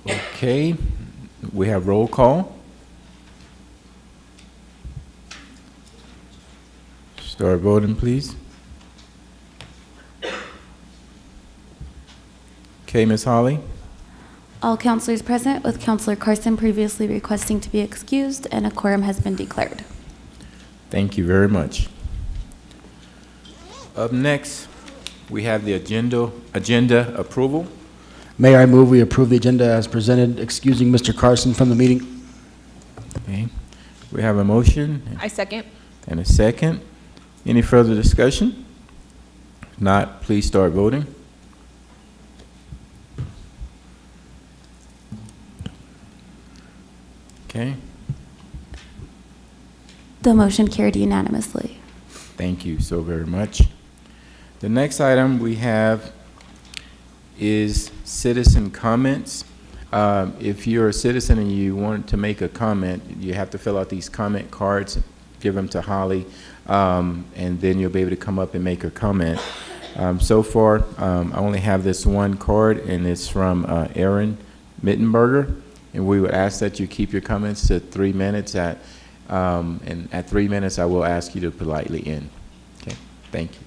Okay, we have roll call. Start voting, please. Okay, Ms. Holly? All counselors present, with Counselor Carson previously requesting to be excused, and a quorum has been declared. Thank you very much. Up next, we have the agenda approval. Mayor, I move we approve the agenda as presented, excusing Mr. Carson from the meeting. Okay, we have a motion I second. and a second. Any further discussion? If not, please start voting. Okay, The motion carried unanimously. thank you so very much. The next item we have is citizen comments. If you're a citizen and you want to make a comment, you have to fill out these comment cards, give them to Holly, and then you'll be able to come up and make a comment. So far, I only have this one card, and it's from Aaron Mittenberger, and we would ask that you keep your comments to 3 minutes. And at 3 minutes, I will ask you to politely end. Okay, thank you.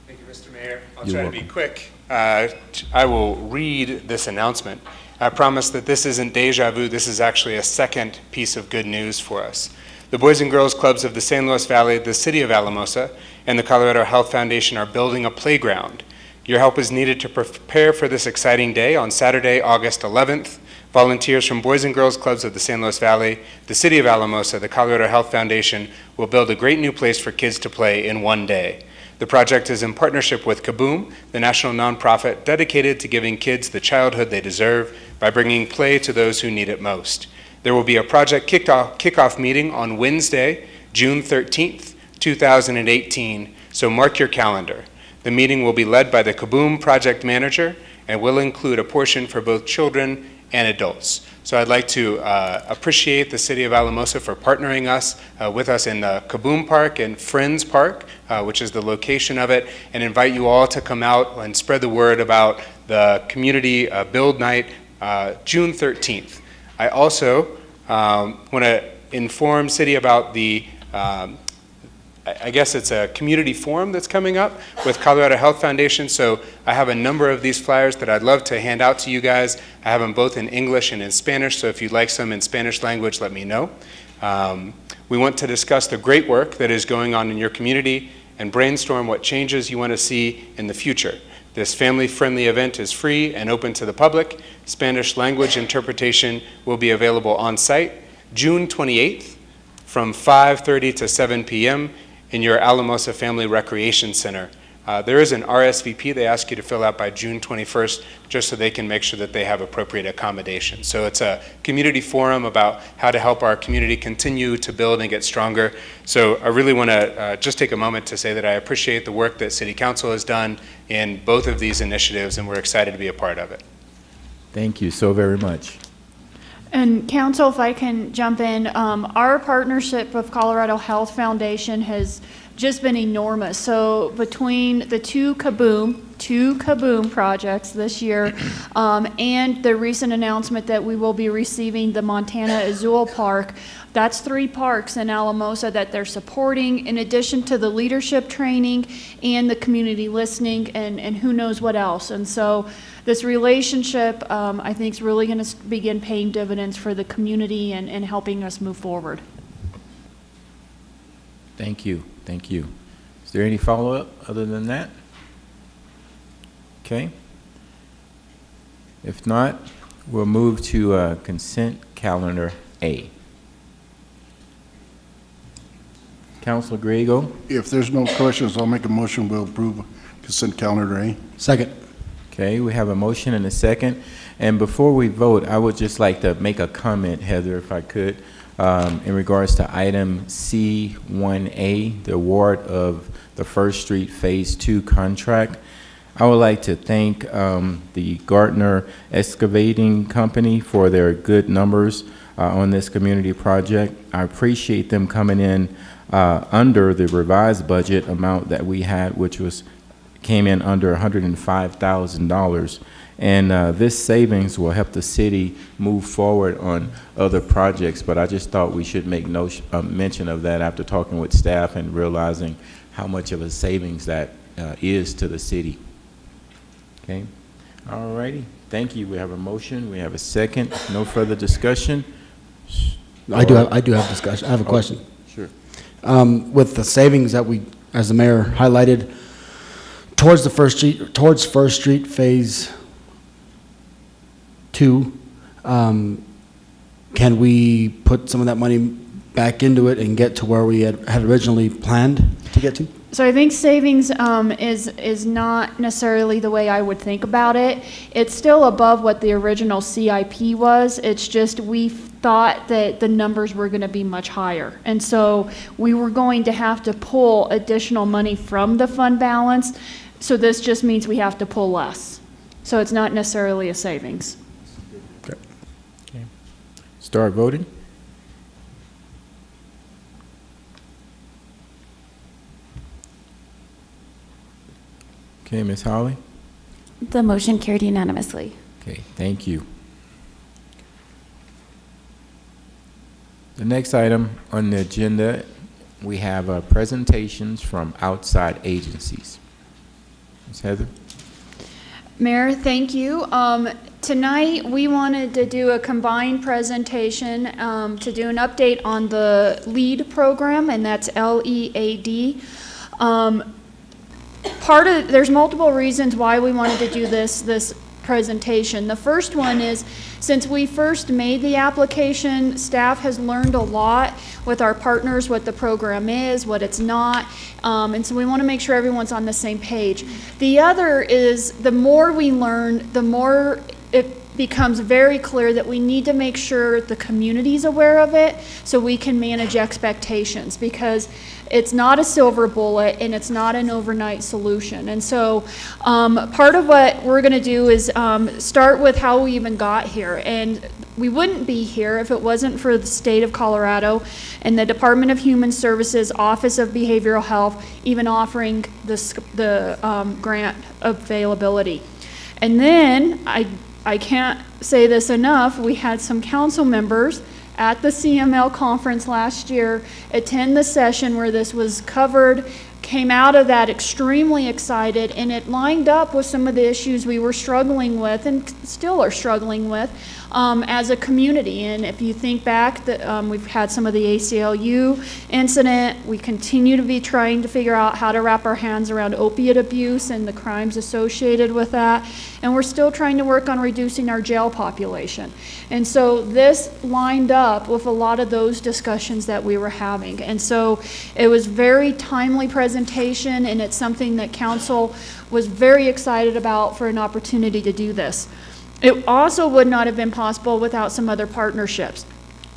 Thank you, Mr. Mayor. I'll You're try welcome. to be quick. I will read this announcement. I promise that this isn't deja vu. This is actually a second piece of good news for us. The Boys and Girls Clubs of the San Luis Valley, the City of Alamosa, and the Colorado Health Foundation are building a playground. Your help is needed to prepare for this exciting day on Saturday, August 11th. Volunteers from Boys and Girls Clubs of the San Luis Valley, the City of Alamosa, the Colorado Health Foundation will build a great new place for kids to play in one day. The project is in partnership with Kaboom, the national nonprofit dedicated to giving kids the childhood they deserve by bringing play to those who need it most. There will be a project kickoff meeting on Wednesday, June 13th, 2018, so mark your calendar. The meeting will be led by the Kaboom project manager and will include a portion for both children and adults. So I'd like to appreciate the City of Alamosa for partnering with us in the Kaboom Park and Friends Park, which is the location of it, and invite you all to come out and spread the word about the community build night, June 13th. I also want to inform City about the I guess it's a community forum that's coming up with Colorado Health Foundation. So I have a number of these flyers that I'd love to hand out to you guys. I have them both in English and in Spanish, so if you'd like some in Spanish language, let me know. We want to discuss the great work that is going on in your community and brainstorm what changes you want to see in the future. This family-friendly event is free and open to the public. Spanish language interpretation will be available on site June 28th from 5:30 to 7 p.m. in your Alamosa Family Recreation Center. There is an RSVP they ask you to fill out by June 21st just so they can make sure that they have appropriate accommodations. So it's a community forum about how to help our community continue to build and get stronger. So I really want to just take a moment to say that I appreciate the work that City Council has done in both of these initiatives, and we're excited to be a part of it. Thank you so very much. And Council, if I can jump in, our partnership with Colorado Health Foundation has just been enormous. So between the two Kaboom projects this year, and the recent announcement that we will be receiving the Montana Azul Park, that's 3 parks in Alamosa that they're supporting, in addition to the leadership training and the community listening and who knows what else. And so this relationship, I think, is really going to begin paying dividends for the community and helping us move forward. Thank you. Thank you. Is there any follow-up other than that? Okay. If not, we'll move to consent calendar A. Councilor Griego. If there's no questions, I'll make a motion we'll approve consent calendar A. Second. Okay, we have a motion and a second. And before we vote, I would just like to make a comment, Heather, if I could, in regards to item C1A, the award of the First Street Phase 2 contract. I would like to thank the Gardner Excavating Company for their good numbers on this community project. I appreciate them coming in under the revised budget amount that we had, which came in under $105,000. And this savings will help the city move forward on other projects, but I just thought we should make mention of that after talking with staff and realizing how much of a savings that is to the city. Okay, all righty, thank you. We have a motion, we have a second, no further discussion. I do have discussion. I have a question. Sure. With the savings that we, as the mayor highlighted, towards First Street Phase 2, can we put some of that money back into it and get to where we had originally planned to get to? So I think savings is not necessarily the way I would think about it. It's still above what the original CIP was. It's just we thought that the numbers were going to be much higher. And so we were going to have to pull additional money from the fund balance. So this just means we have to pull less. So it's not necessarily a savings. Okay. Start voting. Okay, Ms. Holly? The motion carried unanimously. Okay, thank you. The next item on the agenda, we have presentations from outside agencies. Ms. Heather? Mayor, thank you. Tonight, we wanted to do a combined presentation to do an update on the LEAD program, and that's LEAD. There's multiple reasons why we wanted to do this presentation. The first one is, since we first made the application, staff has learned a lot with our partners, what the program is, what it's not, and so we want to make sure everyone's on the same page. The other is, the more we learn, the more it becomes very clear that we need to make sure the community's aware of it so we can manage expectations, because it's not a silver bullet and it's not an overnight solution. And so part of what we're going to do is start with how we even got here. And we wouldn't be here if it wasn't for the state of Colorado and the Department of Human Services Office of Behavioral Health even offering the grant availability. And then I can't say this enough, we had some council members at the CML conference last year attend the session where this was covered, came out of that extremely excited, and it lined up with some of the issues we were struggling with and still are struggling with as a community. And if you think back, that we've had some of the ACLU incident, we continue to be trying to figure out how to wrap our hands around opiate abuse and the crimes associated with that, and we're still trying to work on reducing our jail population. And so this lined up with a lot of those discussions that we were having, and so it was very timely presentation, and it's something that council was very excited about for an opportunity to do this. It also would not have been possible without some other partnerships.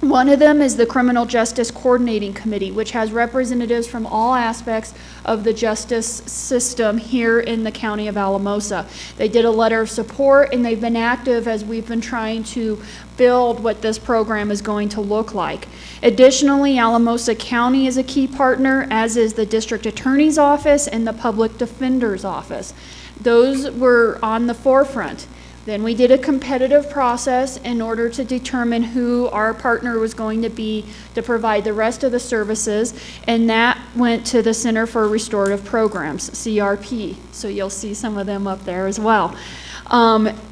One of them is the Criminal Justice Coordinating Committee, which has representatives from all aspects of the justice system here in the county of Alamosa. They did a letter of support, and they've been active as we've been trying to build what this program is going to look like. Additionally, Alamosa County is a key partner, as is the District Attorney's Office and the Public Defender's Office. Those were on the forefront. Then we did a competitive process in order to determine who our partner was going to be to provide the rest of the services, and that went to the Center for Restorative Programs, CRP. So you'll see some of them up there as well.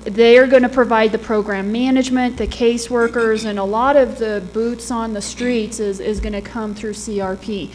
They are going to provide the program management, the caseworkers, and a lot of the boots on the streets is going to come through CRP.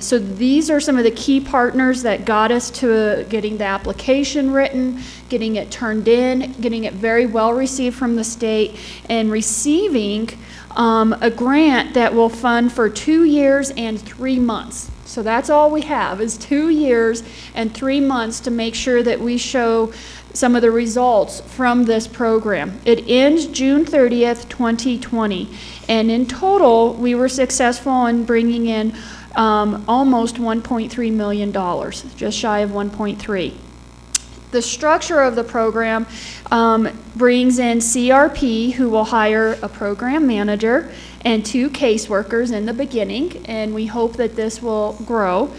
So these are some of the key partners that got us to getting the application written, getting it turned in, getting it very well received from the state, and receiving a grant that will fund for 2 years and 3 months. So that's all we have, is 2 years and 3 months to make sure that we show some of the results from this program. It ends June 30th, 2020, and in total, we were successful in bringing in almost $1.3 million, just shy of 1.3. The structure of the program brings in CRP, who will hire a program manager, and 2 caseworkers in the beginning, and we hope that this will grow.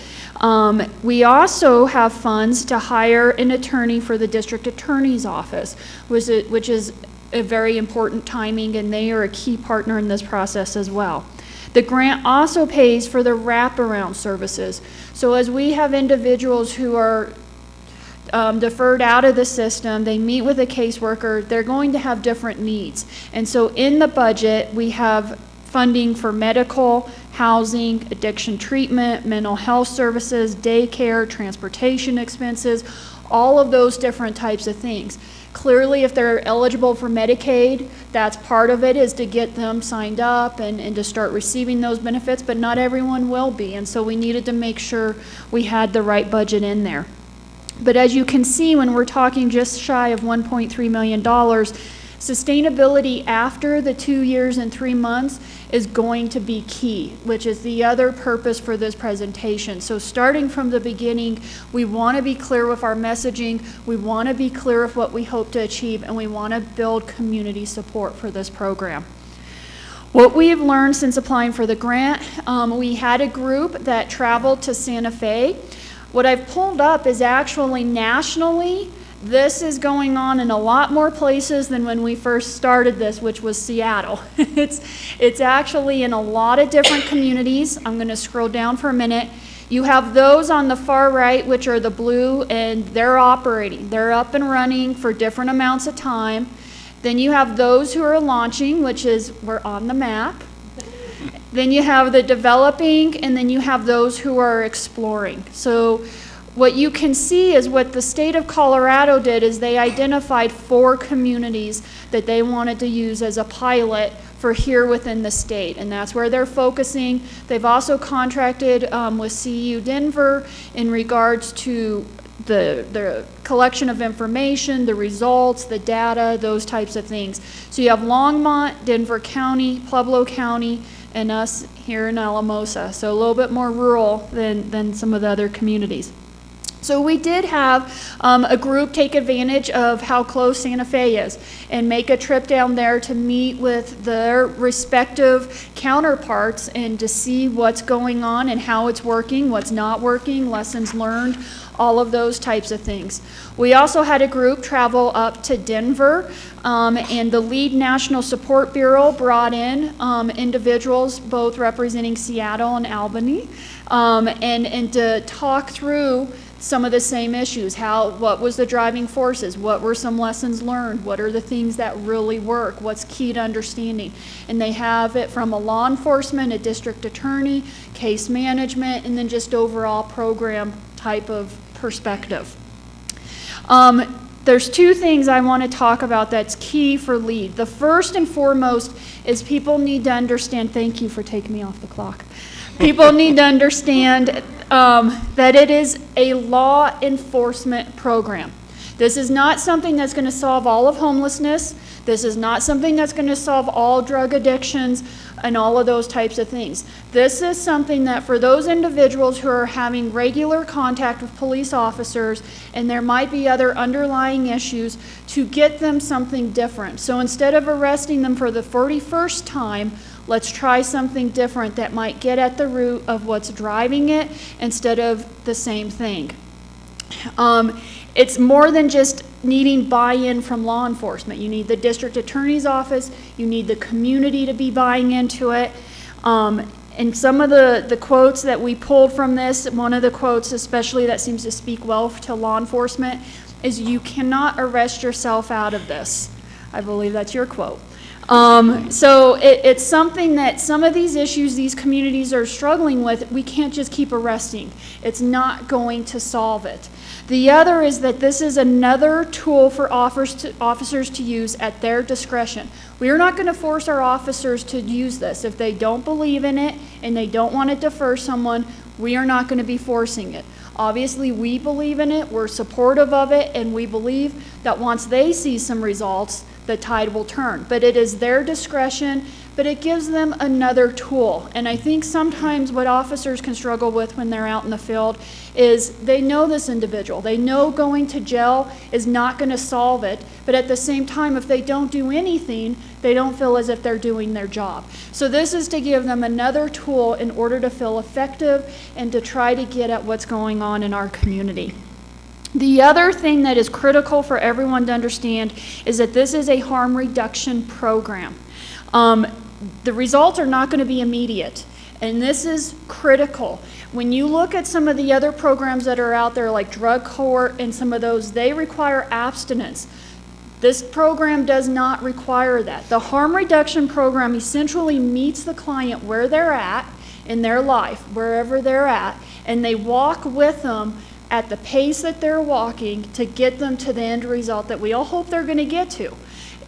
We also have funds to hire an attorney for the district attorney's office, which is a very important timing, and they are a key partner in this process as well. The grant also pays for the wraparound services. So as we have individuals who are deferred out of the system, they meet with a caseworker, they're going to have different needs. And so in the budget, we have funding for medical, housing, addiction treatment, mental health services, daycare, transportation expenses, all of those different types of things. Clearly, if they're eligible for Medicaid, that's part of it, is to get them signed up and to start receiving those benefits, but not everyone will be. And so we needed to make sure we had the right budget in there. But as you can see, when we're talking just shy of $1.3 million, sustainability after the 2 years and 3 months is going to be key, which is the other purpose for this presentation. So starting from the beginning, we want to be clear with our messaging, we want to be clear with what we hope to achieve, and we want to build community support for this program. What we have learned since applying for the grant, we had a group that traveled to Santa Fe. What I've pulled up is actually nationally, this is going on in a lot more places than when we first started this, which was Seattle. It's actually in a lot of different communities. I'm going to scroll down for a minute. You have those on the far right, which are the blue, and they're operating. They're up and running for different amounts of time. Then you have those who are launching, which is we're on the map. Then you have the developing, and then you have those who are exploring. So what you can see is what the state of Colorado did is they identified 4 communities that they wanted to use as a pilot for here within the state, and that's where they're focusing. They've also contracted with CU Denver in regards to the collection of information, the results, the data, those types of things. So you have Longmont, Denver County, Pueblo County, and us here in Alamosa. So a little bit more rural than some of the other communities. So we did have a group take advantage of how close Santa Fe is and make a trip down there to meet with their respective counterparts and to see what's going on and how it's working, what's not working, lessons learned, all of those types of things. We also had a group travel up to Denver, and the lead National Support Bureau brought in individuals both representing Seattle and Albany, and to talk through some of the same issues. What was the driving forces? What were some lessons learned? What are the things that really work? What's key to understanding? And they have it from a law enforcement, a district attorney, case management, and then just overall program type of perspective. There's 2 things I want to talk about that's key for LEAD. The first and foremost is people need to understand, thank you for taking me off the clock. People need to understand that it is a law enforcement program. This is not something that's going to solve all of homelessness. This is not something that's going to solve all drug addictions and all of those types of things. This is something that for those individuals who are having regular contact with police officers and there might be other underlying issues, to get them something different. So instead of arresting them for the 41st time, let's try something different that might get at the root of what's driving it instead of the same thing. It's more than just needing buy-in from law enforcement. You need the district attorney's office, you need the community to be buying into it. And some of the quotes that we pulled from this, one of the quotes especially that seems to speak well to law enforcement is, "You cannot arrest yourself out of this." I believe that's your quote. So it's something that some of these issues these communities are struggling with, we can't just keep arresting. It's not going to solve it. The other is that this is another tool for officers to use at their discretion. We are not going to force our officers to use this. If they don't believe in it and they don't want to defer someone, we are not going to be forcing it. Obviously, we believe in it, we're supportive of it, and we believe that once they see some results, the tide will turn. But it is their discretion, but it gives them another tool. And I think sometimes what officers can struggle with when they're out in the field is they know this individual. They know going to jail is not going to solve it, but at the same time, if they don't do anything, They don't feel as if they're doing their job. So this is to give them another tool in order to feel effective and to try to get at what's going on in our community. The other thing that is critical for everyone to understand is that this is a harm reduction program. The results are not going to be immediate, and this is critical. When you look at some of the other programs that are out there, like drug court and some of those, they require abstinence. This program does not require that. The harm reduction program essentially meets the client where they're at in their life, wherever they're at, and they walk with them at the pace that they're walking to get them to the end result that we all hope they're going to get to.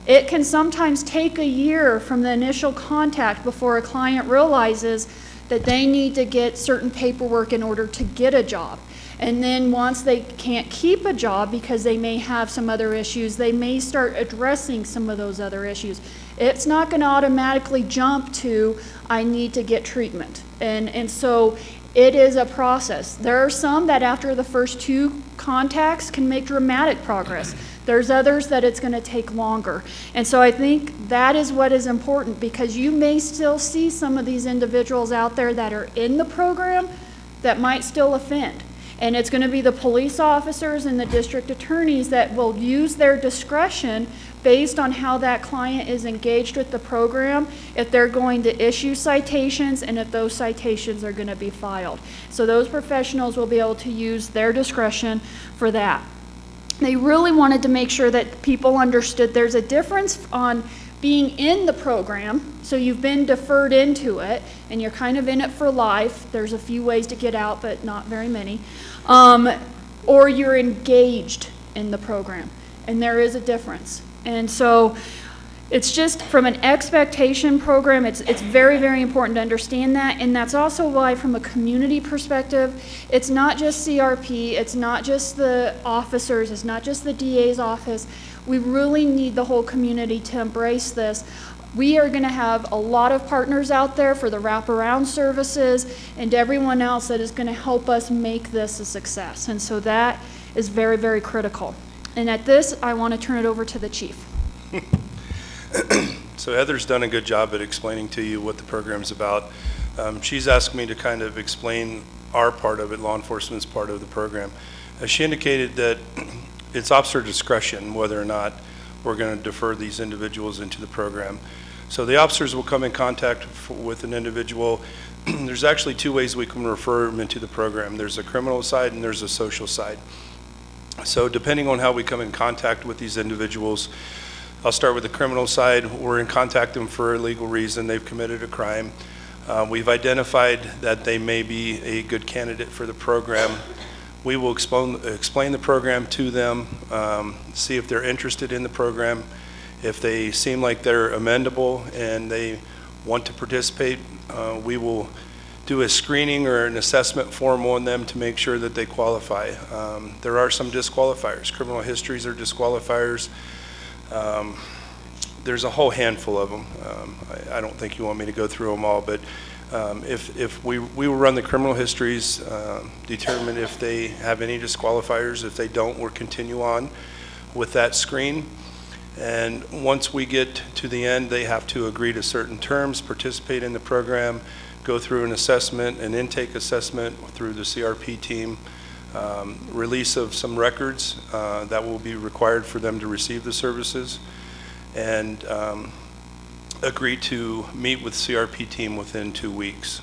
It can sometimes take a year from the initial contact before a client realizes that they need to get certain paperwork in order to get a job. And then once they can't keep a job because they may have some other issues, they may start addressing some of those other issues. It's not going to automatically jump to, I need to get treatment. And so it is a process. There are some that after the first 2 contacts can make dramatic progress. There's others that it's going to take longer. And so I think that is what is important, because you may still see some of these individuals out there that are in the program that might still offend. And it's going to be the police officers and the district attorneys that will use their discretion based on how that client is engaged with the program, if they're going to issue citations and if those citations are going to be filed. So those professionals will be able to use their discretion for that. They really wanted to make sure that people understood there's a difference on being in the program, so you've been deferred into it, and you're kind of in it for life. There's a few ways to get out, but not very many. Or you're engaged in the program, and there is a difference. And so it's just from an expectation program, it's very, very important to understand that. And that's also why, from a community perspective, it's not just CRP, it's not just the officers, it's not just the DA's office. We really need the whole community to embrace this. We are going to have a lot of partners out there for the wraparound services and everyone else that is going to help us make this a success. And so that is very, very critical. And at this, I want to turn it over to the chief. So Heather's done a good job at explaining to you what the program's about. She's asked me to kind of explain our part of it, law enforcement's part of the program. She indicated that it's officer discretion whether or not we're going to defer these individuals into the program. So the officers will come in contact with an individual. There's actually 2 ways we can refer them into the program. There's a criminal side and there's a social side. So depending on how we come in contact with these individuals, I'll start with the criminal side. We're in contact with them for a legal reason. They've committed a crime. We've identified that they may be a good candidate for the program. We will explain the program to them, see if they're interested in the program. If they seem like they're amendable and they want to participate, we will do a screening or an assessment form on them to make sure that they qualify. There are some disqualifiers. Criminal histories are disqualifiers. There's a whole handful of them. I don't think you want me to go through them all, but if we will run the criminal histories, determine if they have any disqualifiers. If they don't, we'll continue on with that screen. And once we get to the end, they have to agree to certain terms, participate in the program, go through an assessment, an intake assessment through the CRP team, release of some records that will be required for them to receive the services, and agree to meet with CRP team within 2 weeks.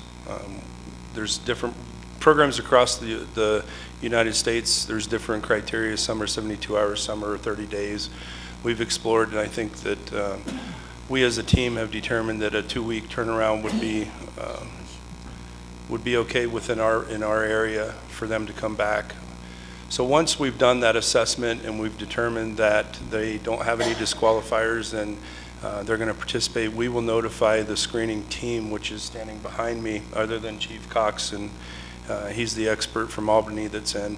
There's different programs across the United States. There's different criteria. Some are 72 hours, some are 30 days. We've explored, and I think that we as a team have determined that a 2-week turnaround would be okay in our area for them to come back. So once we've done that assessment and we've determined that they don't have any disqualifiers and they're going to participate, we will notify the screening team, which is standing behind me, other than Chief Cox, and he's the expert from Albany that's in.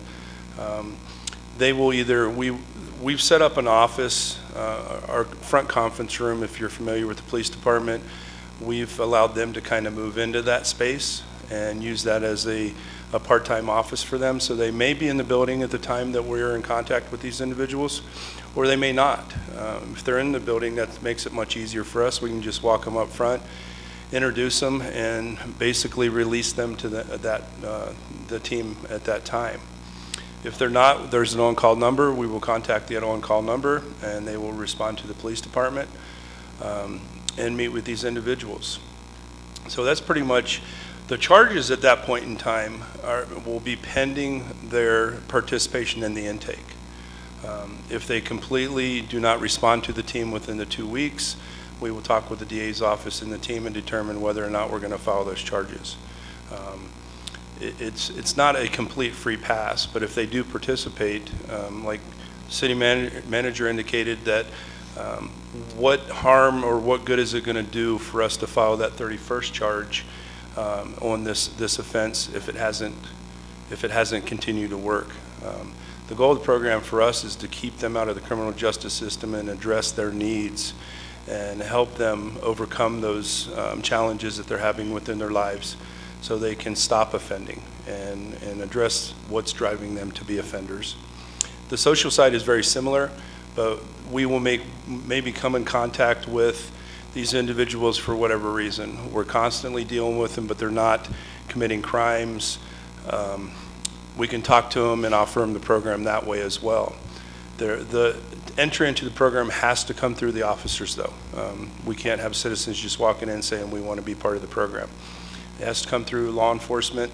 They will either, we've set up an office, our front conference room, if you're familiar with the police department. We've allowed them to kind of move into that space and use that as a a part-time office for them. So they may be in the building at the time that we're in contact with these individuals, or they may not. If they're in the building, that makes it much easier for us. We can just walk them up front, introduce them, and basically release them to the team at that time. If they're not, there's an on-call number. We will contact the on-call number, and they will respond to the police department and meet with these individuals. So that's pretty much the charges at that point in time will be pending their participation in the intake. If they completely do not respond to the team within the 2 weeks, we will talk with the DA's office and the team and determine whether or not we're going to file those charges. It's not a complete free pass, but if they do participate, like city manager indicated that what harm or what good is it going to do for us to file that 31st charge on this offense if it hasn't continued to work. The goal of the program for us is to keep them out of the criminal justice system and address their needs and help them overcome those challenges that they're having within their lives so they can stop offending and address what's driving them to be offenders. The social side is very similar, but we will maybe come in contact with these individuals for whatever reason. We're constantly dealing with them, but they're not committing crimes. We can talk to them and offer them the program that way as well. The entry into the program has to come through the officers, though. We can't have citizens just walking in saying we want to be part of the program. It has to come through law enforcement.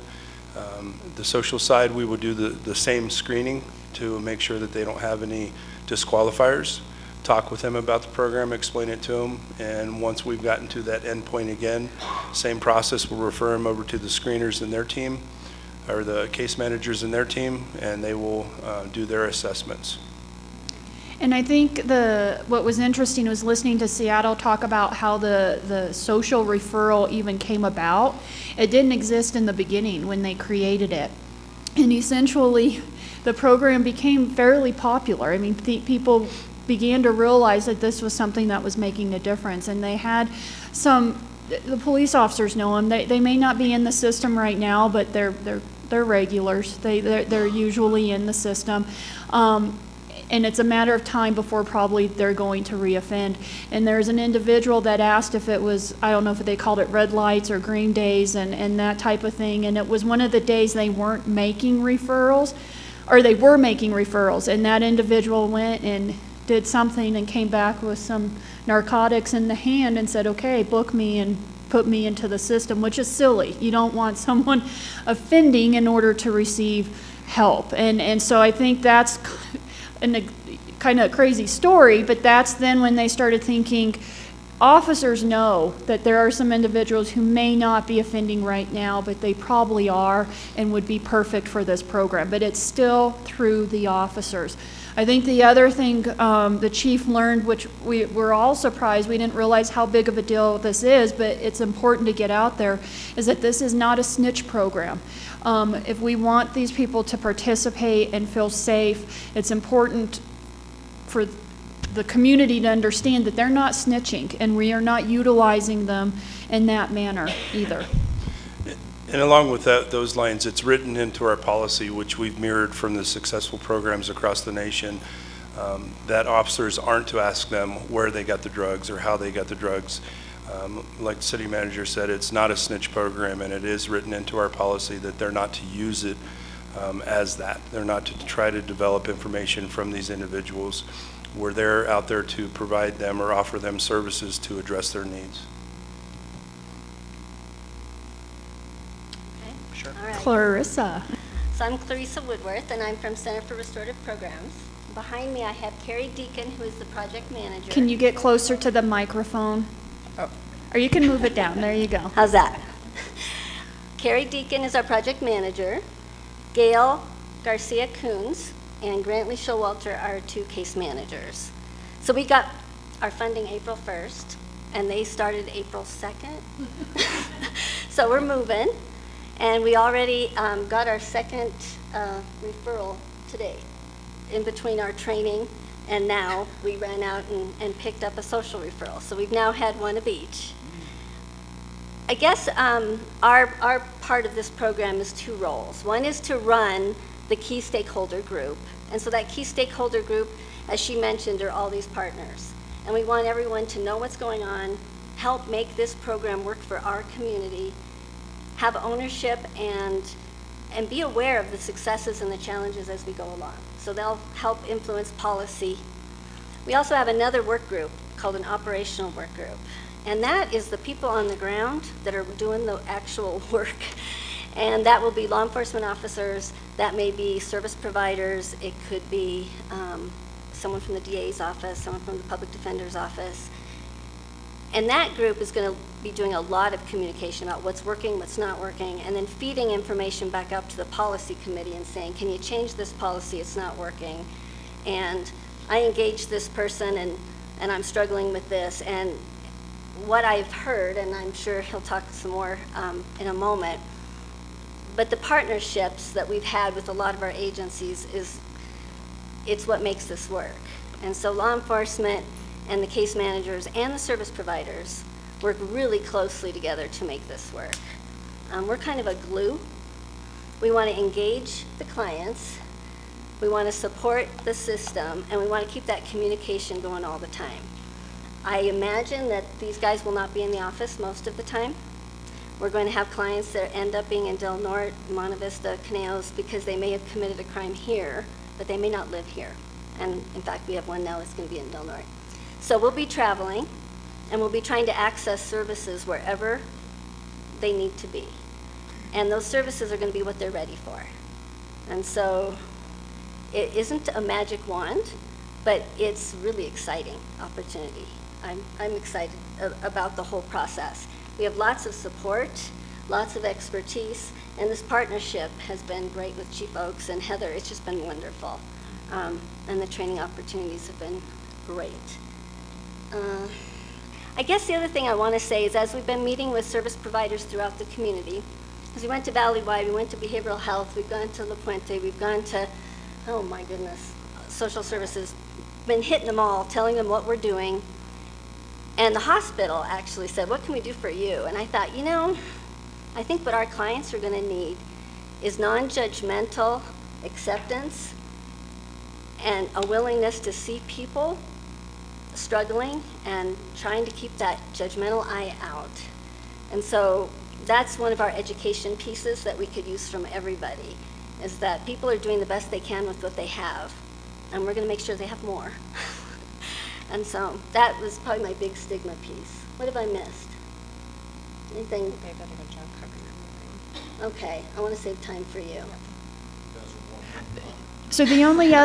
The social side, we will do the same screening to make sure that they don't have any disqualifiers. Talk with them about the program, explain it to them, and once we've gotten to that end point again, same process, we'll refer them over to the screeners in their team, or the case managers in their team, and they will do their assessments. And I think what was interesting was listening to Seattle talk about how the social referral even came about. It didn't exist in the beginning when they created it. And essentially, the program became fairly popular. I mean, people began to realize that this was something that was making a difference. And they had the police officers know them. They may not be in the system right now, but they're regulars. They're usually in the system. And it's a matter of time before probably they're going to reoffend. And there's an individual that asked if it was, I don't know if they called it red lights or green days and that type of thing. And it was one of the days they weren't making referrals, or they were making referrals. And that individual went and did something and came back with some narcotics in the hand and said, okay, book me and put me into the system, which is silly. You don't want someone offending in order to receive help. And so I think that's a kind of a crazy story, but that's then when they started thinking, officers know that there are some individuals who may not be offending right now, but they probably are and would be perfect for this program. But it's still through the officers. I think the other thing the chief learned, which we were all surprised, we didn't realize how big of a deal this is, but it's important to get out there, is that this is not a snitch program. If we want these people to participate and feel safe, it's important for the community to understand that they're not snitching, and we are not utilizing them in that manner either. And along with those lines, it's written into our policy, which we've mirrored from the successful programs across the nation, that officers aren't to ask them where they got the drugs or how they got the drugs. Like the city manager said, it's not a snitch program, and it is written into our policy that they're not to use it as that. They're not to try to develop information from these individuals. We're there out there to provide them or offer them services to address their needs. Sure. All right. Clarissa. So I'm Clarissa Woodworth, and I'm from Center for Restorative Programs. Behind me, I have Carrie Deacon, who is the project manager. Can you get closer to the microphone? Oh. Or you can move it down. There you go. How's that? Carrie Deacon is our project manager. Gail Garcia Coons and Grantley Showalter are our two case managers. So we got our funding April 1st, and they started April 2nd. So we're moving. And we already got our second referral today. In between our training and now, we ran out and picked up a social referral. So we've now had one of each. I guess our part of this program is two roles. One is to run the key stakeholder group. And so that key stakeholder group, as she mentioned, are all these partners. And we want everyone to know what's going on, help make this program work for our community, have ownership, and be aware of the successes and the challenges as we go along. So they'll help influence policy. We also have another work group called an operational work group. And that is the people on the ground that are doing the actual work. And that will be law enforcement officers, that may be service providers, it could be someone from the DA's office, someone from the public defender's office. And that group is going to be doing a lot of communication about what's working, what's not working, and then feeding information back up to the policy committee and saying, can you change this policy, it's not working. And I engaged this person and I'm struggling with this. And what I've heard, and I'm sure he'll talk some more in a moment, but the partnerships that we've had with a lot of our agencies it's what makes this work. And so law enforcement and the case managers and the service providers work really closely together to make this work. We're kind of a glue. We want to engage the clients, we want to support the system, and we want to keep that communication going all the time. I imagine that these guys will not be in the office most of the time. We're going to have clients that end up being in Del Norte, Monte Vista, Caneos, because they may have committed a crime here, but they may not live here. And in fact, we have one now that's going to be in Del Norte. So we'll be traveling, and we'll be trying to access services wherever they need to be. And those services are going to be what they're ready for. And so it isn't a magic wand, but it's really exciting opportunity. I'm excited about the whole process. We have lots of support, lots of expertise, and this partnership has been great with Chief Oakes and Heather. It's just been wonderful. And the training opportunities have been great. I guess the other thing I want to say is as we've been meeting with service providers throughout the community, as we went to Valleywide, we went to behavioral health, we've gone to La Puente, we've gone to, oh my goodness, social services, been hitting them all, telling them what we're doing. And the hospital actually said, what can we do for you? And I thought, you know, I think what our clients are going to need is non-judgmental acceptance and a willingness to see people struggling and trying to keep that judgmental eye out. And so that's one of our education pieces that we could use from everybody, is that people are doing the best they can with what they have, and we're going to make sure they have more. And so that was probably my big stigma piece. What have I missed? Anything? They've done a good job covering everything. Okay, I want to save time for you. So the only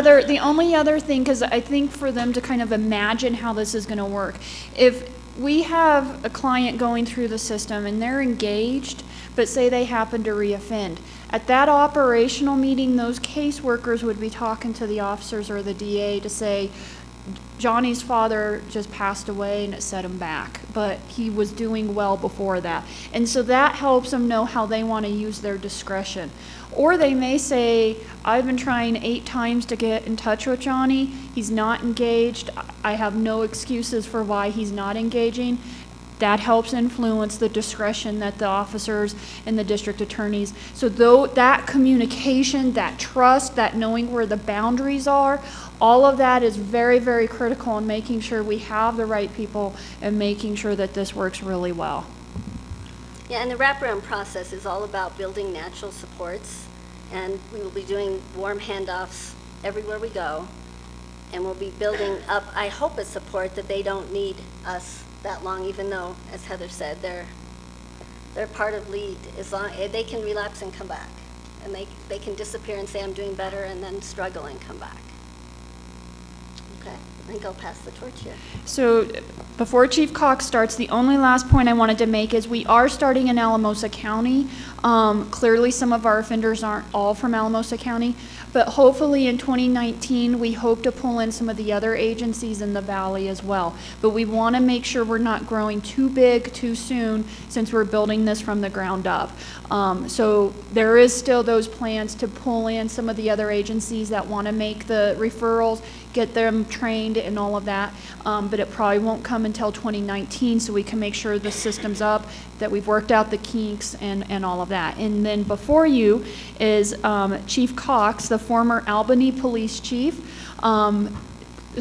other thing, because I think for them to kind of imagine how this is going to work, if we have a client going through the system and they're engaged, but say they happen to reoffend, at that operational meeting, those caseworkers would be talking to the officers or the DA to say, Johnny's father just passed away and it set him back, but he was doing well before that. And so that helps them know how they want to use their discretion. Or they may say, I've been trying 8 times to get in touch with Johnny. He's not engaged. I have no excuses for why he's not engaging. That helps influence the discretion that the officers and the district attorneys. So though that communication, that trust, that knowing where the boundaries are, all of that is very, very critical in making sure we have the right people and making sure that this works really well. Yeah, and the wraparound process is all about building natural supports, and we will be doing warm handoffs everywhere we go, and we'll be building up, I hope, a support that they don't need us that long, even though, as Heather said, they're part of LEAD. As long they can relapse and come back, and they can disappear and say I'm doing better, and then struggle and come back. Okay, I think I'll pass the torch here. So before Chief Cox starts, the only last point I wanted to make is we are starting in Alamosa County. Clearly some of our offenders aren't all from Alamosa County, but hopefully in 2019 we hope to pull in some of the other agencies in the valley as well. But we want to make sure we're not growing too big too soon since we're building this from the ground up. So there is still those plans to pull in some of the other agencies that want to make the referrals, get them trained and all of that, but it probably won't come until 2019, so we can make sure the system's up, that we've worked out the kinks and all of that. And then before you is Chief Cox, the former Albany Police Chief,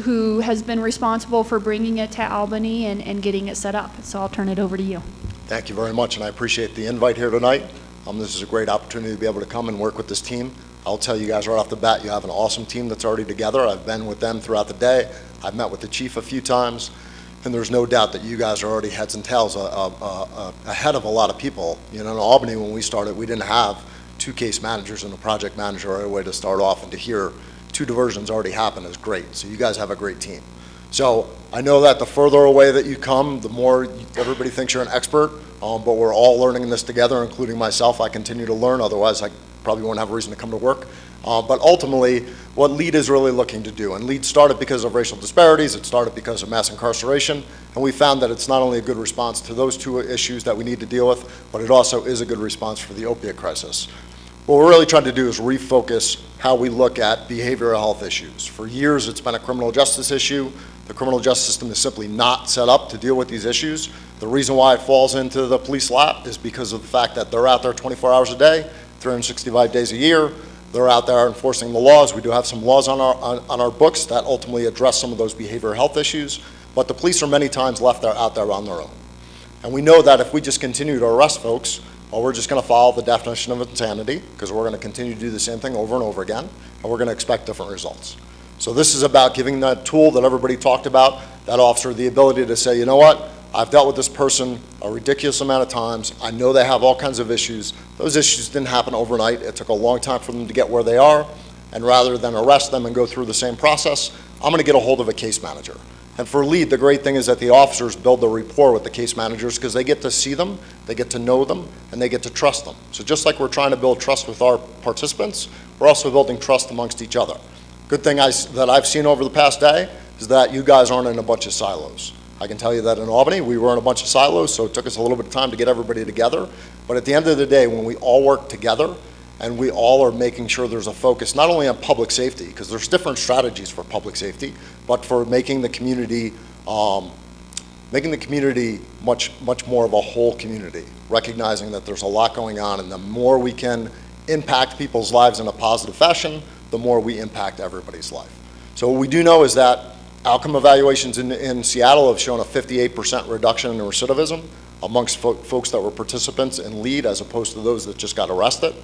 who has been responsible for bringing it to Albany and getting it set up. So I'll turn it over to you. Thank you very much, and I appreciate the invite here tonight. This is a great opportunity to be able to come and work with this team. I'll tell you guys right off the bat, you have an awesome team that's already together. I've been with them throughout the day. I've met with the chief a few times, and there's no doubt that you guys are already heads and tails ahead of a lot of people. You know, in Albany, when we started, we didn't have 2 case managers and a project manager right away to start off, and to hear 2 diversions already happen is great. So you guys have a great team. So I know that the further away that you come, the more everybody thinks you're an expert, but we're all learning this together, including myself. I continue to learn, otherwise I probably won't have a reason to come to work. But ultimately, what LEAD is really looking to do, and LEAD started because of racial disparities, it started because of mass incarceration, and we found that it's not only a good response to those 2 issues that we need to deal with, but it also is a good response for the opiate crisis. What we're really trying to do is refocus how we look at behavioral health issues. For years, it's been a criminal justice issue. The criminal justice system is simply not set up to deal with these issues. The reason why it falls into the police lap is because of the fact that they're out there 24 hours a day, 365 days a year. They're out there enforcing the laws. We do have some laws on our books that ultimately address some of those behavioral health issues, but the police are many times left out there on their own. And we know that if we just continue to arrest folks, well, we're just going to follow the definition of insanity, because we're going to continue to do the same thing over and over again, and we're going to expect different results. So this is about giving that tool that everybody talked about, that officer, the ability to say, you know what, I've dealt with this person a ridiculous amount of times. I know they have all kinds of issues. Those issues didn't happen overnight. It took a long time for them to get where they are. And rather than arrest them and go through the same process, I'm going to get a hold of a case manager. And for LEAD, the great thing is that the officers build the rapport with the case managers, because they get to see them, they get to know them, and they get to trust them. So just like we're trying to build trust with our participants, we're also building trust amongst each other. Good thing that I've seen over the past day is that you guys aren't in a bunch of silos. I can tell you that in Albany, we were in a bunch of silos, so it took us a little bit of time to get everybody together. But at the end of the day, when we all work together and we all are making sure there's a focus not only on public safety, because there's different strategies for public safety, but for making the community much more of a whole community, recognizing that there's a lot going on, and the more we can impact people's lives in a positive fashion, the more we impact everybody's life. So what we do know is that outcome evaluations in Seattle have shown a 58% reduction in recidivism amongst folks that were participants in LEAD, as opposed to those that just got arrested.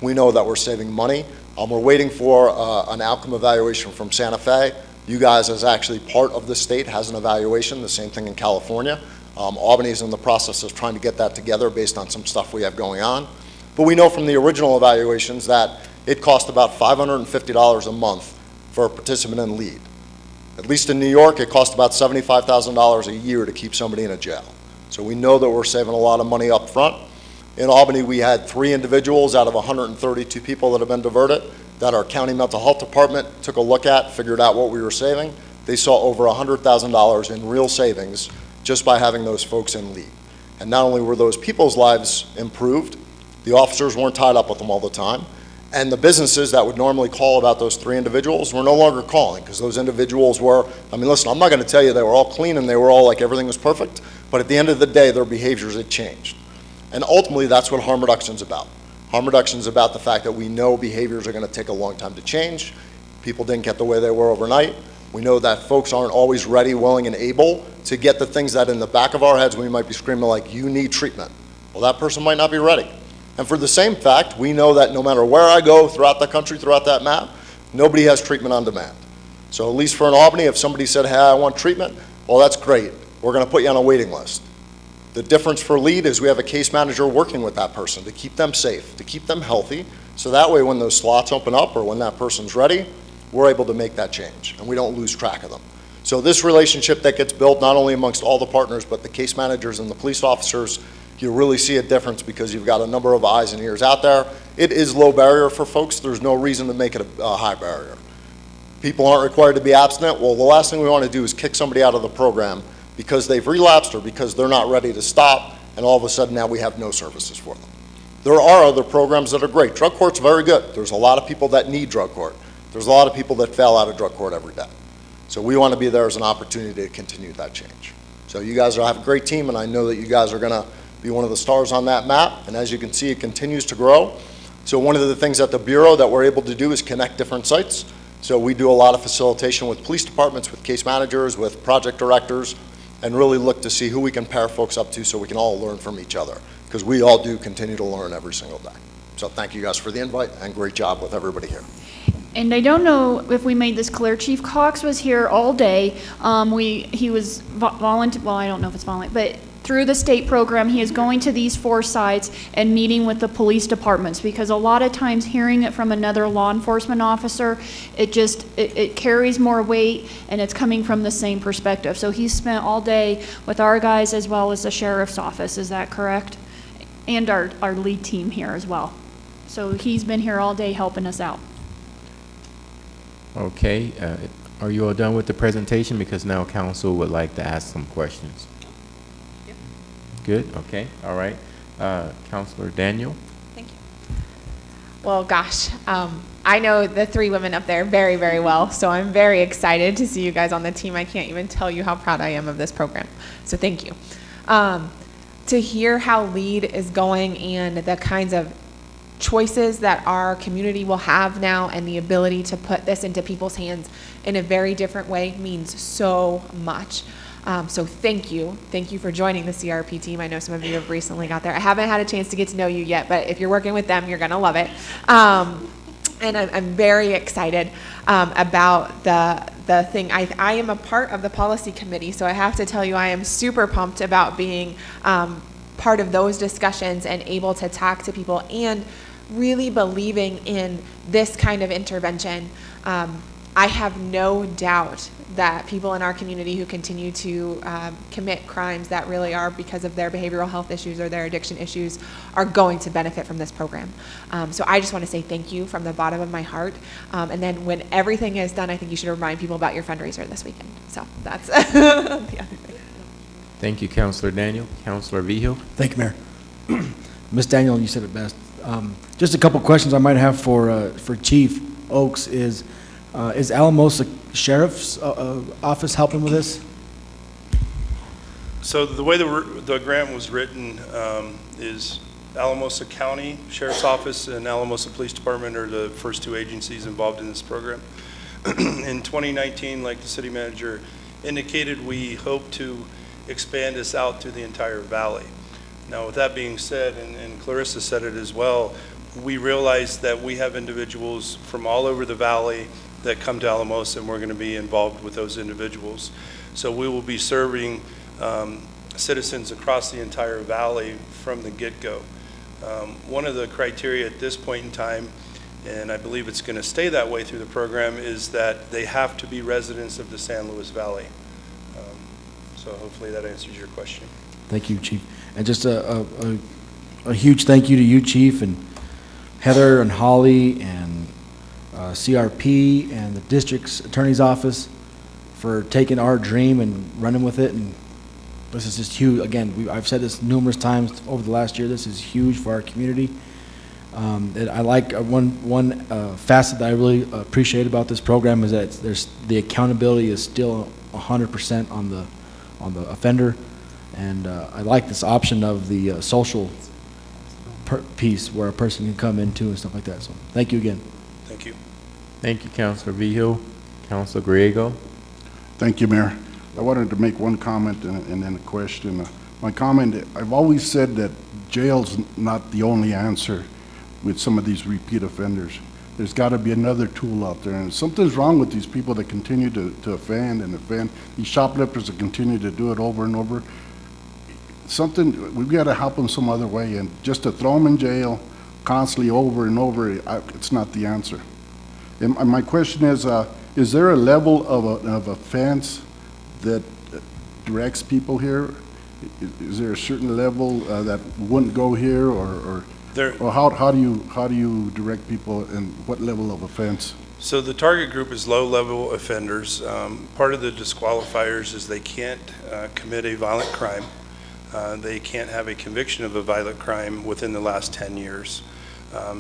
We know that we're saving money. We're waiting for an outcome evaluation from Santa Fe. You guys, as actually part of the state, has an evaluation, the same thing in California. Albany's in the process of trying to get that together based on some stuff we have going on. But we know from the original evaluations that it cost about $550 a month for a participant in LEAD. At least in New York, it cost about $75,000 a year to keep somebody in a jail. So we know that we're saving a lot of money up front. In Albany, we had 3 individuals out of 132 people that have been diverted that our county mental health department took a look at, figured out what we were saving. They saw over $100,000 in real savings just by having those folks in LEAD. And not only were those people's lives improved, the officers weren't tied up with them all the time, and the businesses that would normally call about those 3 individuals were no longer calling, because those individuals were, I mean, listen, I'm not going to tell you they were all clean and they were all like everything was perfect, but at the end of the day, their behaviors had changed. And ultimately, that's what harm reduction is about. Harm reduction is about the fact that we know behaviors are going to take a long time to change. People didn't get the way they were overnight. We know that folks aren't always ready, willing, and able to get the things that in the back of our heads we might be screaming like, you need treatment. Well, that person might not be ready. And for the same fact, we know that no matter where I go throughout the country, throughout that map, nobody has treatment on demand. So at least for in Albany, if somebody said, hey, I want treatment, well, that's great. We're going to put you on a waiting list. The difference for LEAD is we have a case manager working with that person to keep them safe, to keep them healthy, so that way when those slots open up or when that person's ready, we're able to make that change and we don't lose track of them. So this relationship that gets built not only amongst all the partners, but the case managers and the police officers, you really see a difference because you've got a number of eyes and ears out there. It is low barrier for folks. There's no reason to make it a high barrier. People aren't required to be abstinent. Well, the last thing we want to do is kick somebody out of the program because they've relapsed or because they're not ready to stop, and all of a sudden now we have no services for them. There are other programs that are great. Drug court's very good. There's a lot of people that need drug court. There's a lot of people that fail out of drug court every day. So we want to be there as an opportunity to continue that change. So you guys have a great team, and I know that you guys are going to be one of the stars on that map. And as you can see, it continues to grow. So one of the things at the Bureau that we're able to do is connect different sites. So we do a lot of facilitation with police departments, with case managers, with project directors, and really look to see who we can pair folks up to so we can all learn from each other, because we all do continue to learn every single day. So thank you guys for the invite, and great job with everybody here. And I don't know if we made this clear, Chief Cox was here all day. He was volunteer, well, I don't know if it's volunteer, but through the state program, he is going to these 4 sites and meeting with the police departments, because a lot of times hearing it from another law enforcement officer, it carries more weight, and it's coming from the same perspective. So he spent all day with our guys as well as the sheriff's office, is that correct? And our lead team here as well. So he's been here all day helping us out. Okay, are you all done with the presentation? Because now council would like to ask some questions. Good, okay, all right. Councilor Daniel? Thank you. Well, gosh, I know the 3 women up there very, very well, so I'm very excited to see you guys on the team. I can't even tell you how proud I am of this program, so thank you. To hear how LEAD is going and the kinds of choices that our community will have now, and the ability to put this into people's hands in a very different way, means so much. So thank you. Thank you for joining the CRP team. I know some of you have recently got there. I haven't had a chance to get to know you yet, but if you're working with them, you're going to love it. And I'm very excited about the thing. I am a part of the policy committee, so I have to tell you I am super pumped about being part of those discussions and able to talk to people and really believing in this kind of intervention. I have no doubt that people in our community who continue to commit crimes that really are because of their behavioral health issues or their addiction issues are going to benefit from this program. So I just want to say thank you from the bottom of my heart. And then when everything is done, I think you should remind people about your fundraiser this weekend. So that's the other thing. Thank you, Councilor Daniel. Councilor Vigil? Thank you, Mayor. Ms. Daniel, you said it best. Just a couple questions I might have for Chief Oaks is Alamosa Sheriff's Office helping with this? So the way the grant was written is Alamosa County Sheriff's Office and Alamosa Police Department are the first 2 agencies involved in this program. In 2019, like the city manager indicated, we hope to expand this out to the entire valley. Now, with that being said, and Clarissa said it as well, we realize that we have individuals from all over the valley that come to Alamosa, and we're going to be involved with those individuals. So we will be serving citizens across the entire valley from the get-go. One of the criteria at this point in time, and I believe it's going to stay that way through the program, is that they have to be residents of the San Luis Valley. So hopefully that answers your question. Thank you, Chief. And just a huge thank you to you, Chief, and Heather and Holly and CRP and the district's attorney's office for taking our dream and running with it. And this is just huge. Again, I've said this numerous times over the last year. This is huge for our community. And I like one facet that I really appreciate about this program is that the accountability is still 100% on the offender. And I like this option of the social piece where a person can come into and stuff like that. So thank you again. Thank you. Thank you, Councilor Vigil. Councilor Griego? Thank you, Mayor. I wanted to make one comment and then a question. My comment, I've always said that jail's not the only answer with some of these repeat offenders. There's got to be another tool out there, and something's wrong with these people that continue to offend and offend. These shoplifters that continue to do it over and over. We've got to help them some other way, and just to throw them in jail constantly over and over, it's not the answer. And my question is there a level of offense that directs people here? Is there a certain level that wouldn't go here, or how do you direct people, and what level of offense? So the target group is low-level offenders. Part of the disqualifiers is they can't commit a violent crime. They can't have a conviction of a violent crime within the last 10 years.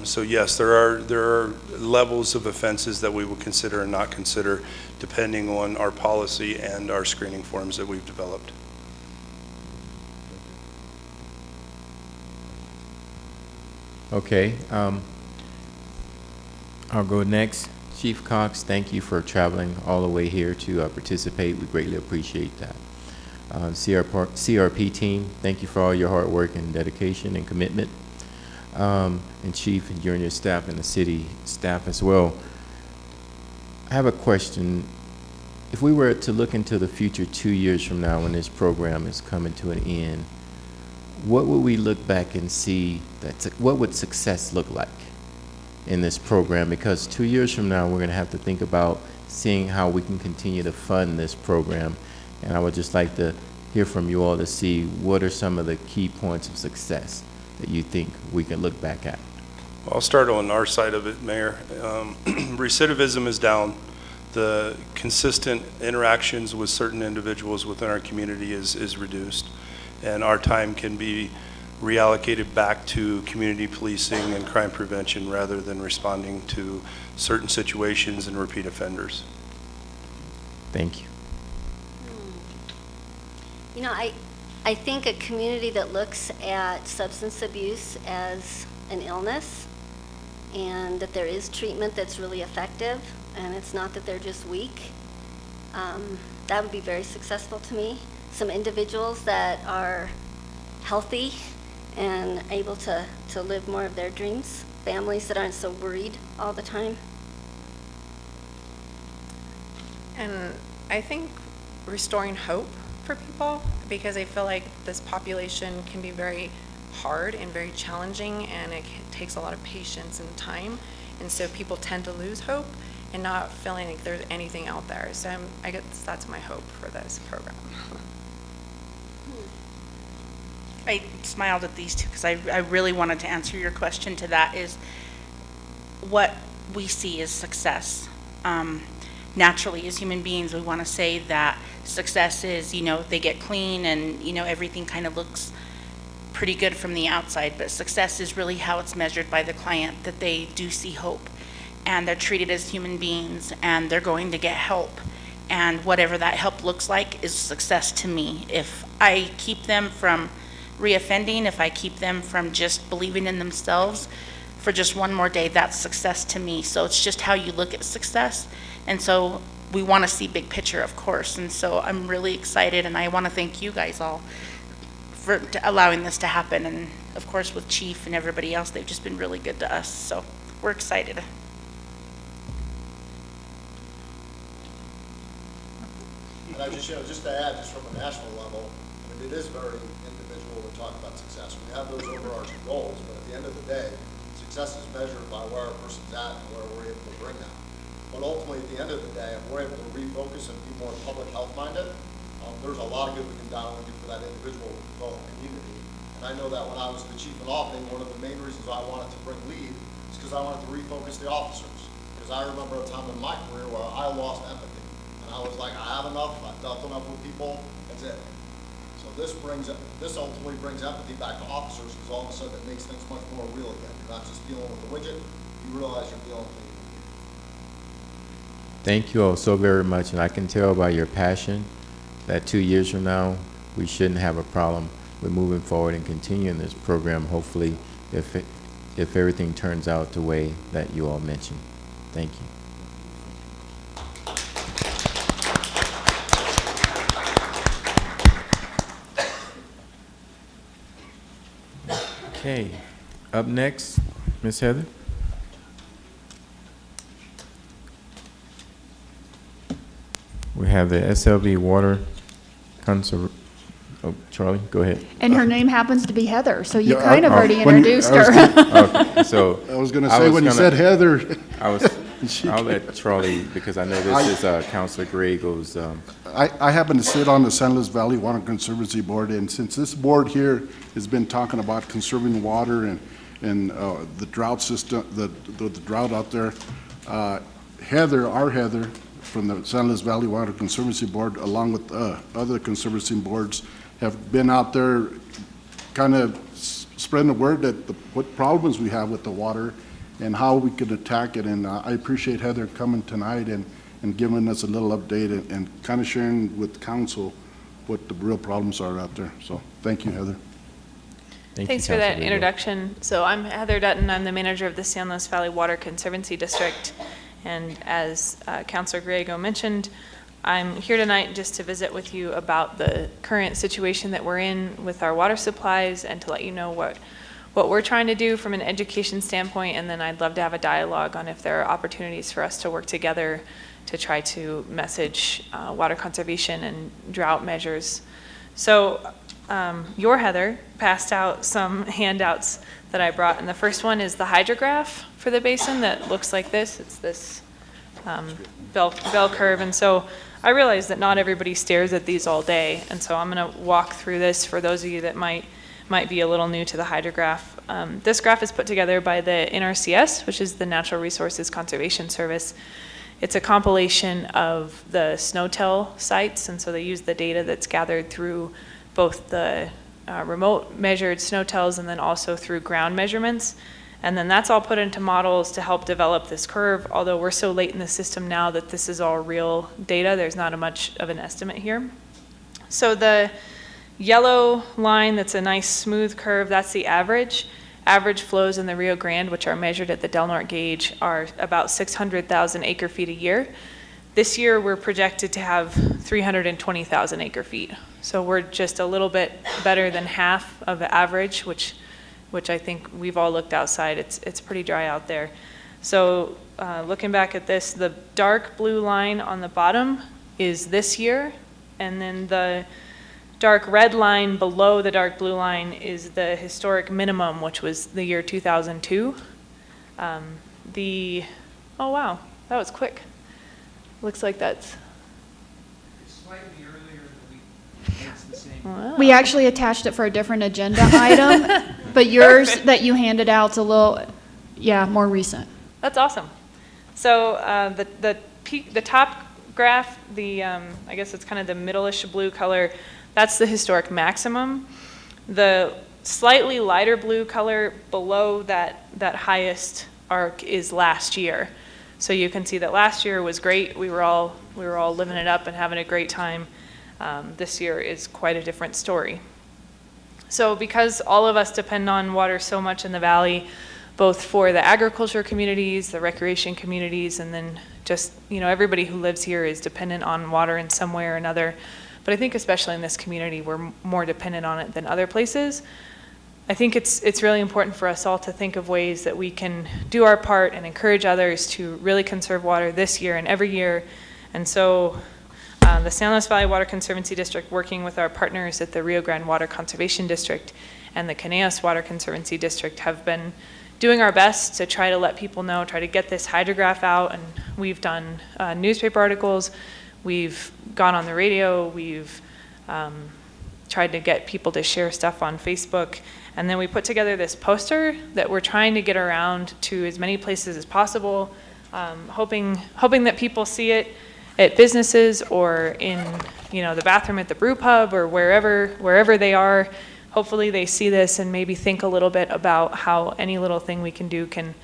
So yes, there are levels of offenses that we will consider and not consider depending on our policy and our screening forms that we've developed. Okay, I'll go next. Chief Cox, thank you for traveling all the way here to participate. We greatly appreciate that. CRP team, thank you for all your hard work and dedication and commitment. And Chief and you and your staff and the city staff as well. I have a question. If we were to look into the future 2 years from now when this program is coming to an end, what would we look back and see what would success look like in this program? Because 2 years from now, we're going to have to think about seeing how we can continue to fund this program. And I would just like to hear from you all to see what are some of the key points of success that you think we can look back at. I'll start on our side of it, Mayor. Recidivism is down. The consistent interactions with certain individuals within our community is reduced, and our time can be reallocated back to community policing and crime prevention rather than responding to certain situations and repeat offenders. Thank you. You know, I think a community that looks at substance abuse as an illness and that there is treatment that's really effective and it's not that they're just weak, that would be very successful to me. Some individuals that are healthy and able to live more of their dreams, families that aren't so worried all the time. And I think restoring hope for people, because I feel like this population can be very hard and very challenging, and it takes a lot of patience and time, and so people tend to lose hope and not feeling like there's anything out there. So I guess that's my hope for this program. I smiled at these two because I really wanted to answer your question to that is what we see as success. Naturally, as human beings, we want to say that success is, they get clean and, everything kind of looks pretty good from the outside, but success is really how it's measured by the client, that they do see hope and they're treated as human beings and they're going to get help. And whatever that help looks like is success to me. If I keep them from reoffending, if I keep them from just believing in themselves for just one more day, that's success to me. So it's just how you look at success. And so we want to see big picture, of course. And so I'm really excited, and I want to thank you guys all for allowing this to happen. And of course with Chief and everybody else, they've just been really good to us. So we're excited. And I just to add, just from a national level, it is very individual to talk about success. We have those overarching goals, but at the end of the day, success is measured by where a person's at and where we're able to bring them. But ultimately, at the end of the day, if we're able to refocus and be more public health minded, there's a lot of good we can not only do for that individual, but the whole community. And I know that when I was the chief in Albany, one of the main reasons I wanted to bring lead is because I wanted to refocus the officers. Because I remember a time in my career where I lost empathy. And I was like, I have enough, I've dealt enough with people, that's it. So this ultimately brings empathy back to officers, because all of a sudden it makes things much more real again. You're not just dealing with the widget, you realize you're dealing with people. Thank you all so very much, and I can tell by your passion that 2 years from now, we shouldn't have a problem with moving forward and continuing this program, hopefully, if everything turns out the way that you all mentioned. Thank you. Okay, up next, Ms. Heather. We have the SLV Water Charlie, go ahead. And her name happens to be Heather, so you Yeah, kind of already when introduced I was her. Okay, so I was gonna say, when you said Heather. I'll let Charlie, because I know this is Councilor Griegel's. I happen to sit on the San Luis Valley Water Conservancy Board, and since this board here has been talking about conserving water and the drought system, the drought out there, Heather, our Heather, from the San Luis Valley Water Conservancy Board, along with other conservancy boards, have been out there kind of spreading the word that what problems we have with the water and how we could attack it. And I appreciate Heather coming tonight and giving us a little update and kind of sharing with council what the real problems are out there. So thank you, Heather. Thank you, Thanks for that Councilor Vigo. introduction. So I'm Heather Dutton. I'm the manager of the San Luis Valley Water Conservancy District. And as Councilor Griego mentioned, I'm here tonight just to visit with you about the current situation that we're in with our water supplies and to let you know what we're trying to do from an education standpoint. And then I'd love to have a dialogue on if there are opportunities for us to work together to try to message water conservation and drought measures. So your Heather passed out some handouts that I brought, and the first one is the hydrograph for the basin that looks like this. It's this bell curve, and so I realize that not everybody stares at these all day, and so I'm going to walk through this for those of you that might be a little new to the hydrograph. This graph is put together by the NRCS, which is the Natural Resources Conservation Service. It's a compilation of the SNOTEL sites, and so they use the data that's gathered through both the remote measured SNOTELs and then also through ground measurements. And then that's all put into models to help develop this curve, although we're so late in the system now that this is all real data. There's not much of an estimate here. So the yellow line that's a nice smooth curve, that's the average. Average flows in the Rio Grande, which are measured at the Del Norte gauge, are about 600,000 acre feet a year. This year, we're projected to have 320,000 acre feet. So we're just a little bit better than half of the average, which I think we've all looked outside. It's pretty dry out there. So looking back at this, the dark blue line on the bottom is this year, and then the dark red line below the dark blue line is the historic minimum, which was the year 2002. Oh wow, that was quick. Looks like that's slightly earlier than we, it's the same. wow. We actually attached it for a different agenda item, but yours that you handed out's a little, more recent. That's awesome. So the top graph, I guess it's kind of the middle-ish blue color, that's the historic maximum. The slightly lighter blue color below that highest arc is last year. So you can see that last year was great. We were all living it up and having a great time. This year is quite a different story. So because all of us depend on water so much in the valley, both for the agriculture communities, the recreation communities, and then just, everybody who lives here is dependent on water in some way or another. But I think especially in this community, we're more dependent on it than other places. I think it's really important for us all to think of ways that we can do our part and encourage others to really conserve water this year and every year. And so the San Luis Valley Water Conservancy District, working with our partners at the Rio Grande Water Conservation District and the Caneas Water Conservancy District, have been doing our best to try to let people know, try to get this hydrograph out. And we've done newspaper articles, we've gone on the radio, we've tried to get people to share stuff on Facebook. And then we put together this poster that we're trying to get around to as many places as possible, hoping that people see it at businesses or in the bathroom at the brew pub or wherever they are. Hopefully they see this and maybe think a little bit about how any little thing we can do can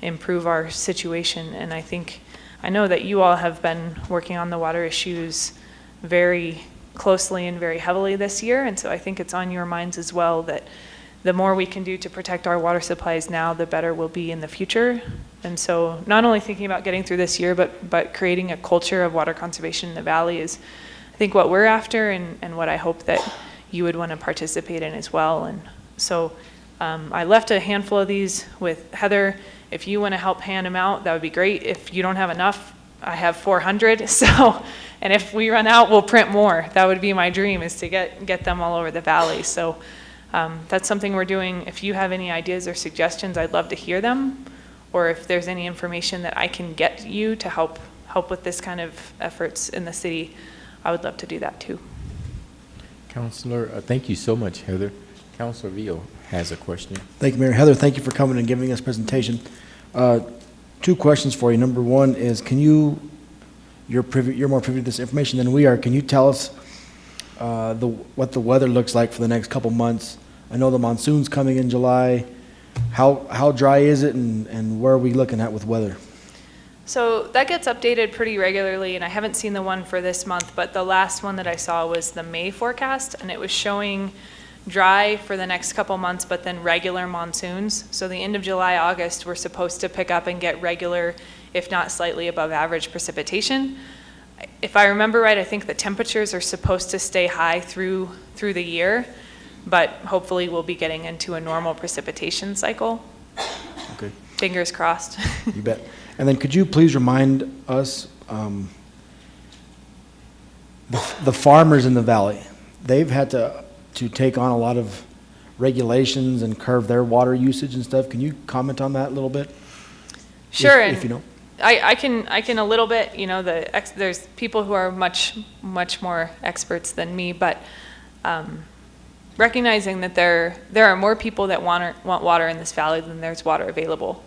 improve our situation. And I know that you all have been working on the water issues very closely and very heavily this year, and so I think it's on your minds as well that the more we can do to protect our water supplies now, the better we'll be in the future. And so not only thinking about getting through this year, but creating a culture of water conservation in the valley is, I think, what we're after and what I hope that you would want to participate in as well. And so I left a handful of these with Heather. If you want to help hand them out, that would be great. If you don't have enough, I have 400. And if we run out, we'll print more. That would be my dream, is to get them all over the valley. So that's something we're doing. If you have any ideas or suggestions, I'd love to hear them. Or if there's any information that I can get you to help with this kind of efforts in the city, I would love to do that too. Counselor, thank you so much, Heather. Counselor Vio has a question. Thank you, Mayor. Heather, thank you for coming and giving us a presentation. Two questions for you. Number one is, you're more privy to this information than we are. Can you tell us what the weather looks like for the next couple months I know the monsoon's coming in July. How dry is it, and where are we looking at with weather? So that gets updated pretty regularly, and I haven't seen the one for this month, but the last one that I saw was the May forecast, and it was showing dry for the next couple months, but then regular monsoons. So the end of July, August, we're supposed to pick up and get regular, if not slightly above average precipitation. If I remember right, I think the temperatures are supposed to stay high through the year, but hopefully we'll be getting into a normal precipitation cycle. Okay. Fingers crossed. You bet. And then could you please remind us, the farmers in the valley, they've had to take on a lot of regulations and curb their water usage and stuff. Can you comment on that a little bit? Sure. If you know. I can a little bit, you know, there's people who are much more experts than me, but recognizing that there are more people that want water in this valley than there's water available.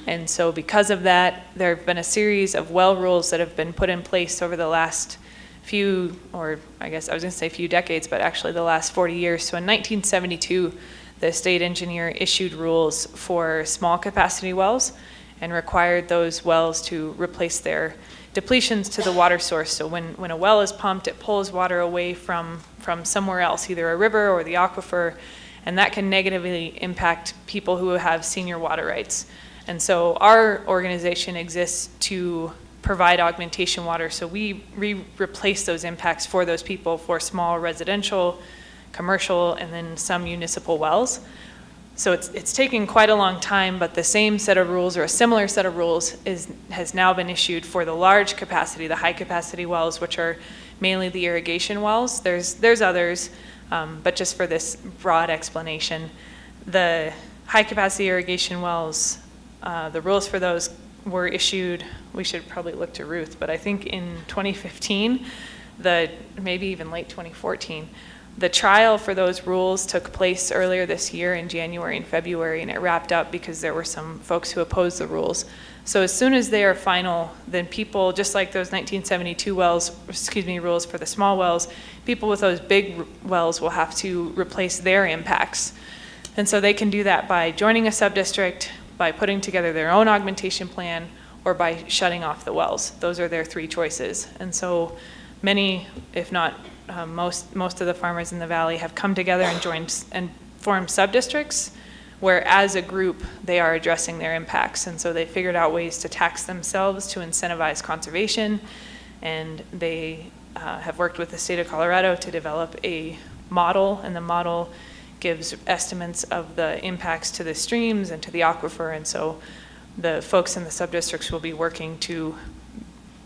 And so because of that, there have been a series of well rules that have been put in place over the last few, or I guess I was going to say few decades, but actually the last 40 years. So in 1972, the state engineer issued rules for small capacity wells and required those wells to replace their depletions to the water source. So when a well is pumped, it pulls water away from somewhere else, either a river or the aquifer, and that can negatively impact people who have senior water rights. And so our organization exists to provide augmentation water, so we replace those impacts for those people for small residential, commercial, and then some municipal wells. So it's taken quite a long time, but the same set of rules or a similar set of rules has now been issued for the large capacity, the high capacity wells, which are mainly the irrigation wells. There's others, but just for this broad explanation, the high capacity irrigation wells, the rules for those were issued, we should probably look to Ruth, but I think in 2015, maybe even late 2014, the trial for those rules took place earlier this year in January and February, and it wrapped up because there were some folks who opposed the rules. So as soon as they are final, then people, just like those 1972 rules for the small wells, people with those big wells will have to replace their impacts. And so they can do that by joining a subdistrict, by putting together their own augmentation plan, or by shutting off the wells. Those are their three choices. And so many, if not most of the farmers in the valley have come together and joined and formed subdistricts, where as a group they are addressing their impacts. And so they figured out ways to tax themselves to incentivize conservation, and they have worked with the state of Colorado to develop a model, and the model gives estimates of the impacts to the streams and to the aquifer. And so the folks in the subdistricts will be working to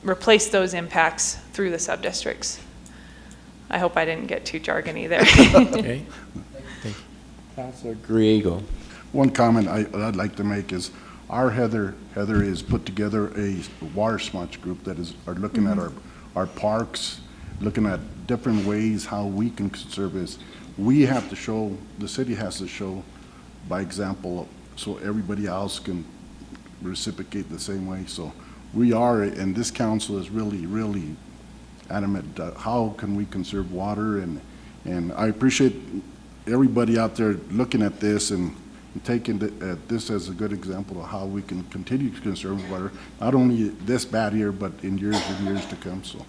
replace those impacts through the subdistricts. I hope I didn't get too jargony there. Okay. Thank you. Councilor Griego. One comment I'd like to make is our Heather is put together a water smudge group that are looking at our parks, looking at different ways how we can conserve this. We have to show, the city has to show by example, so everybody else can reciprocate the same way. So we are, and this council is really adamant, how can we conserve water, and I appreciate everybody out there looking at this and taking this as a good example of how we can continue to conserve water, not only this bad year, but in years and years to come. So.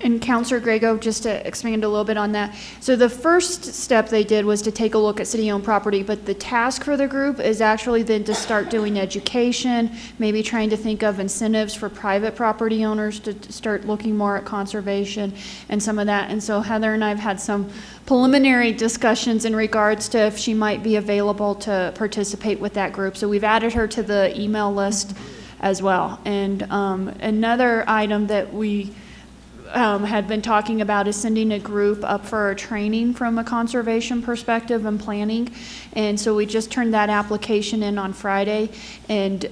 And Councilor Grego, just to expand a little bit on that. So the first step they did was to take a look at city-owned property, but the task for the group is actually then to start doing education, maybe trying to think of incentives for private property owners to start looking more at conservation and some of that. And so Heather and I have had some preliminary discussions in regards to if she might be available to participate with that group. So we've added her to the email list as well. And another item that we had been talking about is sending a group up for a training from a conservation perspective and planning. And so we just turned that application in on Friday, and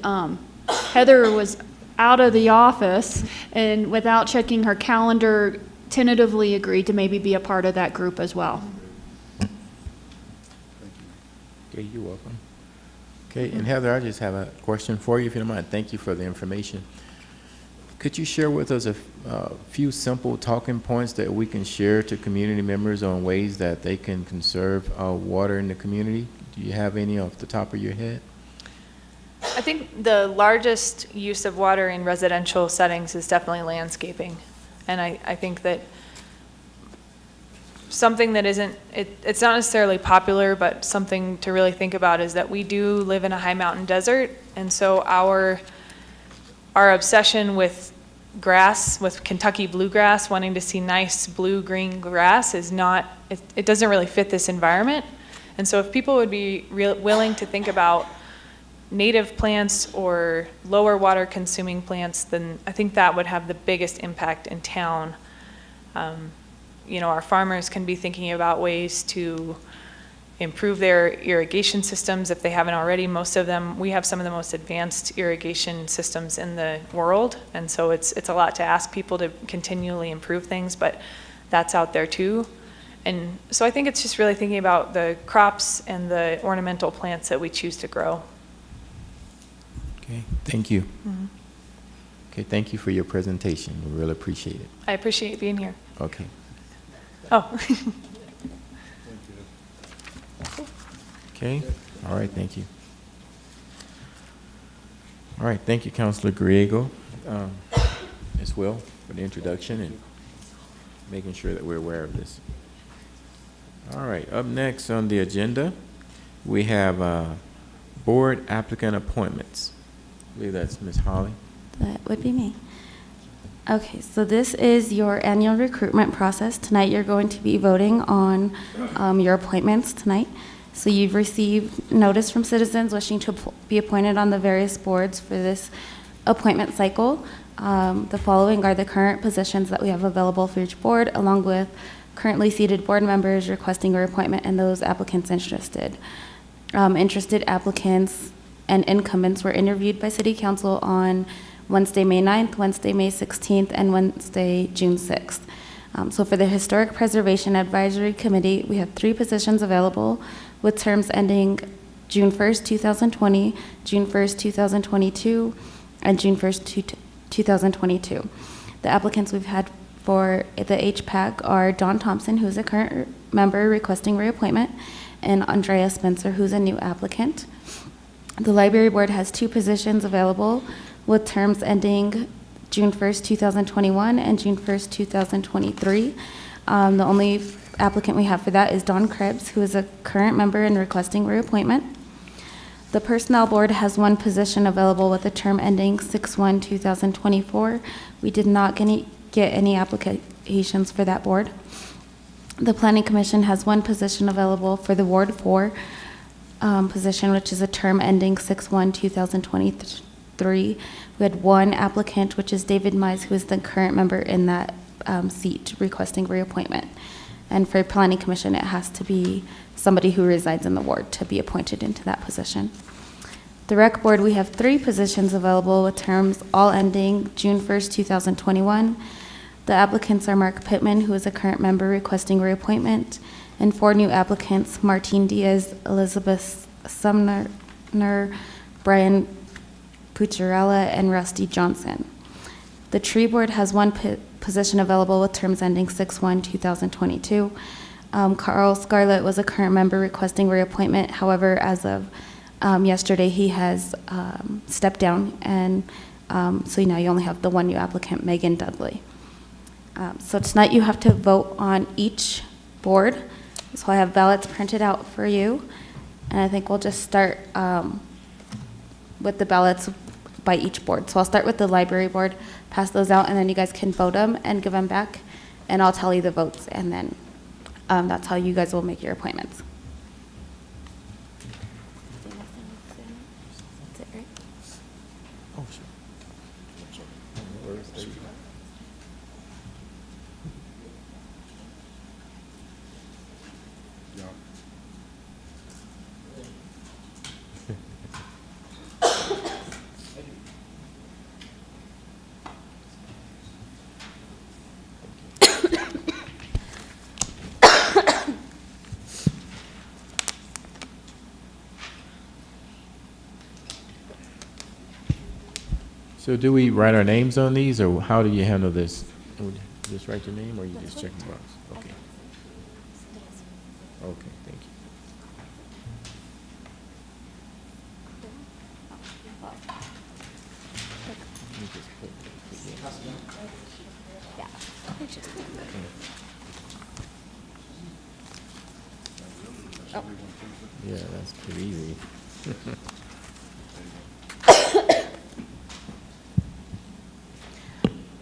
Heather was out of the office and without checking her calendar tentatively agreed to maybe be a part of that group as well. Okay, you're welcome. Okay, and Heather, I just have a question for you, if you don't mind. Thank you for the information. Could you share with us a few simple talking points that we can share to community members on ways that they can conserve water in the community? Do you have any off the top of your head? I think the largest use of water in residential settings is definitely landscaping. And I think that something that it's not necessarily popular, but something to really think about is that we do live in a high mountain desert. And so our obsession with grass, with Kentucky bluegrass, wanting to see nice blue-green grass is not, it doesn't really fit this environment. And so if people would be willing to think about native plants or lower water consuming plants, then I think that would have the biggest impact in town. You know, our farmers can be thinking about ways to improve their irrigation systems if they haven't already. Most of them, we have some of the most advanced irrigation systems in the world, and so it's a lot to ask people to continually improve things, but that's out there too. And so I think it's just really thinking about the crops and the ornamental plants that we choose to grow. Okay, thank you. Okay, thank you for your presentation. We really appreciate it. I appreciate being here. Okay. Oh. Okay, all right, thank you. All right, thank you, Councilor Griego, as well, for the introduction and making sure that we're aware of this. All right, up next on the agenda, we have board applicant appointments. I believe that's Ms. Holly. That would be me. Okay, so this is your annual recruitment process. Tonight, you're going to be voting on your appointments tonight. So you've received notice from citizens wishing to be appointed on the various boards for this appointment cycle. The following are the current positions that we have available for each board, along with currently seated board members requesting a reappointment and those applicants interested. Interested applicants and incumbents were interviewed by City Council on Wednesday, May 9th, Wednesday, May 16th, and Wednesday, June 6th. So for the Historic Preservation Advisory Committee, we have 3 positions available with terms ending June 1st, 2020, June 1st, 2022, and June 1st, 2022. The applicants we've had for the HPAC are Don Thompson, who's a current member requesting reappointment, and Andrea Spencer, who's a new applicant. The Library Board has 2 positions available with terms ending June 1st, 2021 and June 1st, 2023. The only applicant we have for that is Don Krebs, who is a current member and requesting reappointment. The Personnel Board has 1 position available with a term ending 6/1/2024. We did not get any applications for that board. The Planning Commission has 1 position available for the Ward 4 position, which is a term ending 6/1/2023. We had 1 applicant, which is David Mize, who is the current member in that seat requesting reappointment. And for Planning Commission, it has to be somebody who resides in the ward to be appointed into that position. The Rec Board, we have 3 positions available with terms all ending June 1st, 2021. The applicants are Mark Pittman, who is a current member requesting reappointment, and 4 new applicants, Martine Diaz, Elizabeth Sumner, Brian Pucciarella, and Rusty Johnson. The Tree Board has 1 position available with terms ending 6/1/2022. Carl Scarlett was a current member requesting reappointment. However, as of yesterday, he has stepped down, and so now you only have the 1 new applicant, Megan Dudley. So tonight you have to vote on each board. So I have ballots printed out for you, and I think we'll just start with the ballots by each board. So I'll start with the Library Board, pass those out, and then you guys can vote them and give them back, and I'll tally the votes, and then that's how you guys will make your appointments. That's it, right? Oh, sure. So do we write our names on these, or how do you handle this? Would you just write your name, or you just check the box? Okay. Okay, thank you. Let me just put Yeah, that's pretty easy.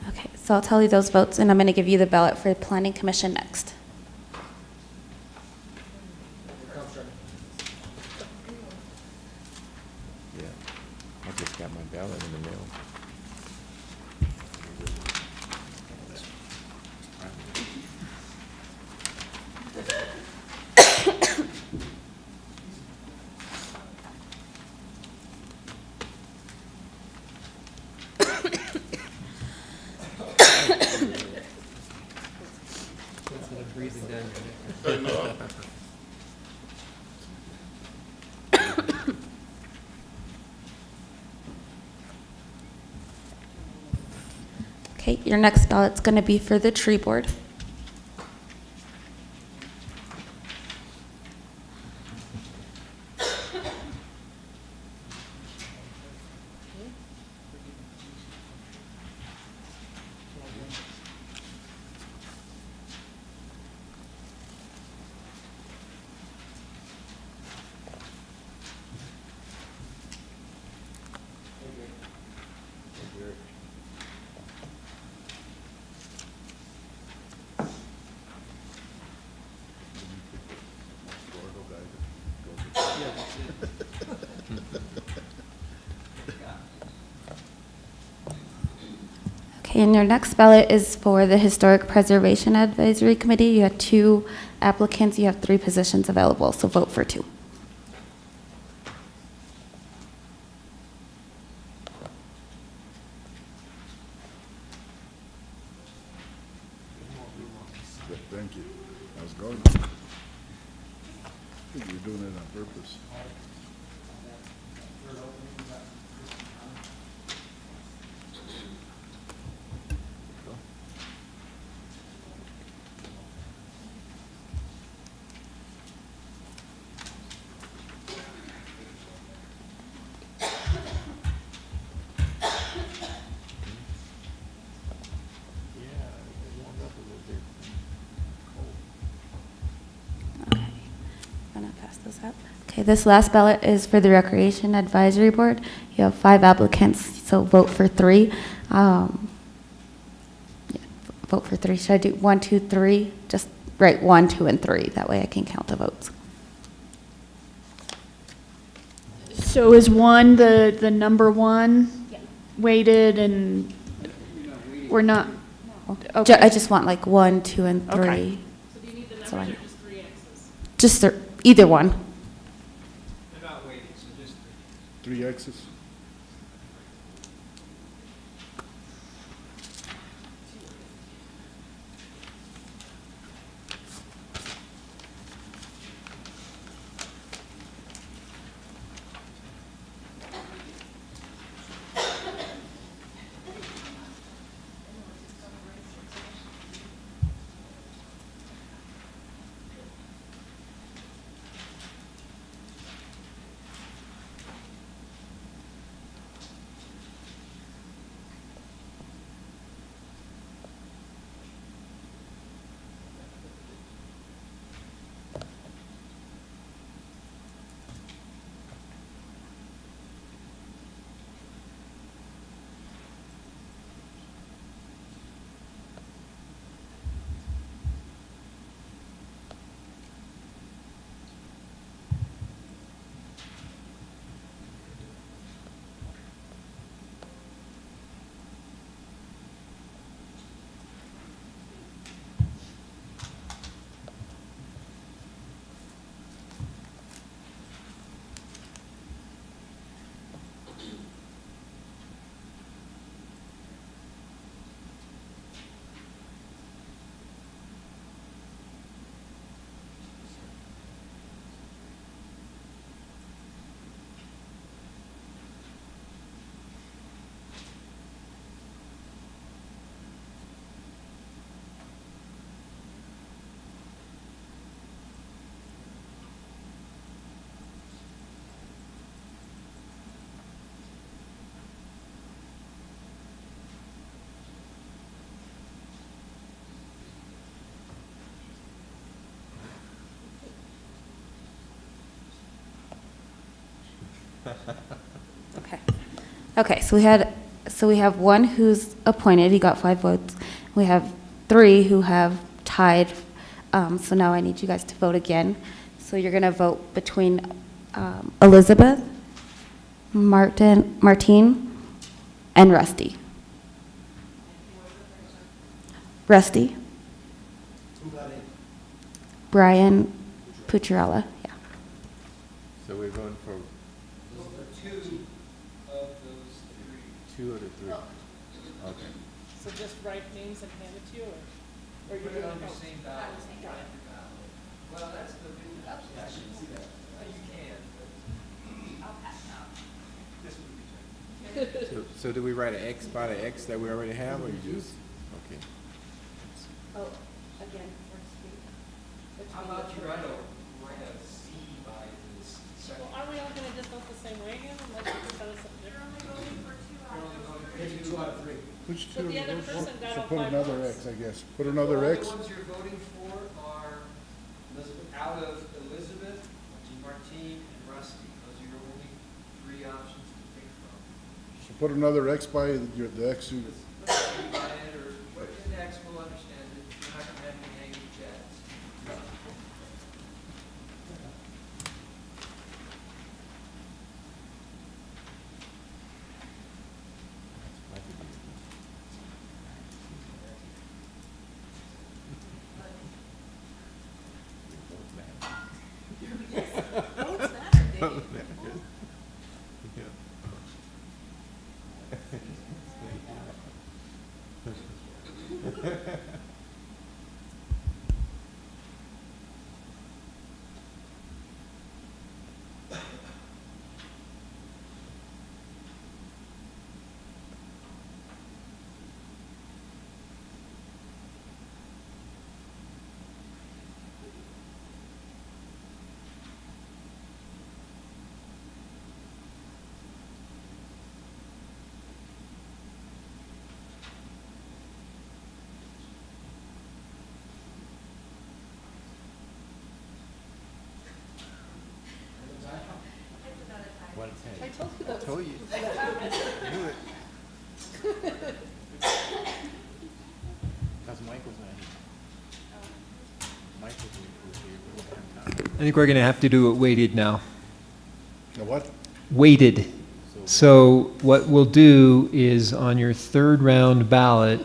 Okay, so I'll tell you those votes, and I'm going to give you the ballot for Planning Commission next. Yeah, I just got my ballot in the mail. Okay, your next ballot's going to be for the tree board. Okay, and your next ballot is for the Historic Preservation Advisory Committee. You have 2 applicants, you have 3 positions available, so vote for 2. Good, thank you. I was going. I think you're doing it on purpose. Okay, I'm going to pass this out. Okay, this last ballot is for the Recreation Advisory Board. You have 5 applicants, so vote for 3. Yeah, vote for 3. Should I do 1, 2, 3? Just write 1, 2, and 3. That way I can count the votes. So is 1 the number 1 weighted, and we're not? Okay. I just want like 1, 2, and 3. Okay. So do you need the So numbers I- or just 3 X's? Just either one. They're not weighted, so just 3 X's? Okay. Okay, so we have one who's appointed, he got 5 votes. We have 3 who have tied, so now I need you guys to vote again. So you're gonna vote between Elizabeth, Martine, and Rusty. Rusty? Brian Pucciarella, yeah. So we're going for two of the 3. Okay. So just write names and hand it to you, or you're doing the same ballot? Well, that's the big, yeah, I should see that. You can, but. I'll pass it out. This would be So do we write an X by the X that we already have, or you just, okay. Oh, again, How about you write a C by this second? Well, are we all gonna just vote the same way again, unless you decide something different? You're only voting for 2 out of 3. Which But two? the other person got So all put 5 another votes. X, I guess. Put another X. The ones you're voting for are out of Elizabeth, Martine, and Rusty. Those are your only 3 options to pick from. So put another X by the X who, Let's see by it, or put it in X, we'll understand it. You're not gonna have any hanging chats. I told you that was. Told you. Knew it. Because Michael's not here. Michael's here. We don't have time. I think we're going to have to do it weighted now. a what? Weighted. So what we'll do is on your 3rd round ballot,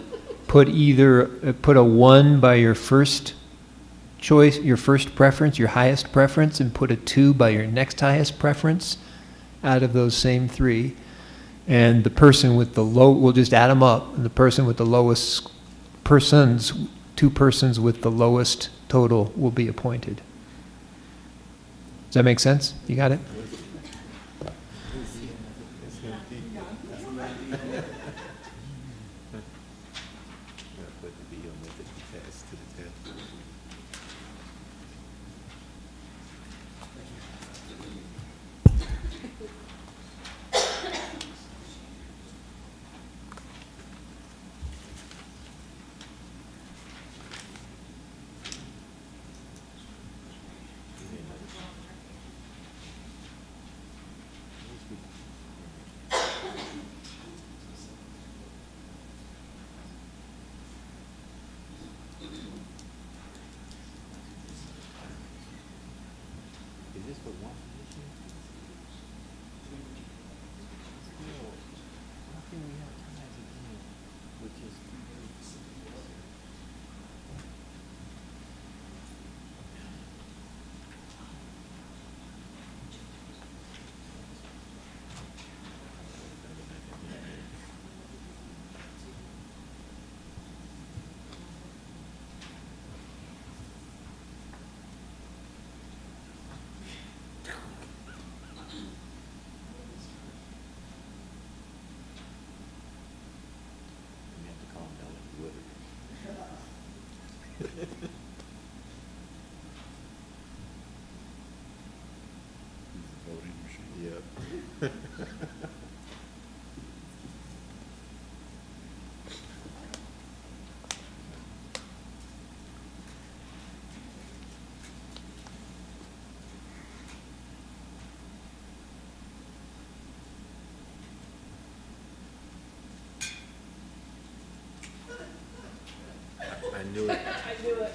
put a 1 by your first choice, your first preference, your highest preference, and put a 2 by your next highest preference out of those same 3. And the person with the we'll just add them up. And the person with the lowest 2 persons with the lowest total will be appointed. Does that make sense? You got it? Is this for one position? Still, how can we have ties again with just we have to calm down and Woodard. Voting machine. Yep. I knew it. I knew it.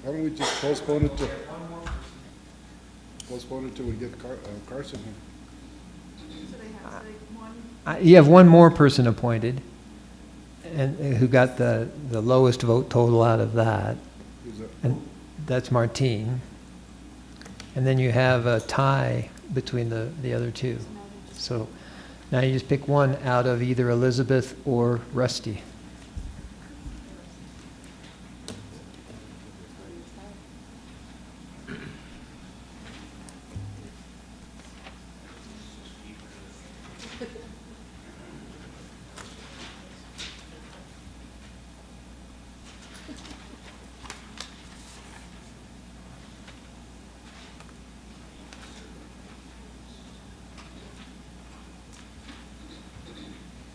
Why don't we just postpone it till we get Carson here? You have one more person appointed, and who got the lowest vote total out of that, Who's that? and that's Martine. And then you have a tie between the other two. So now you just pick one out of either Elizabeth or Rusty.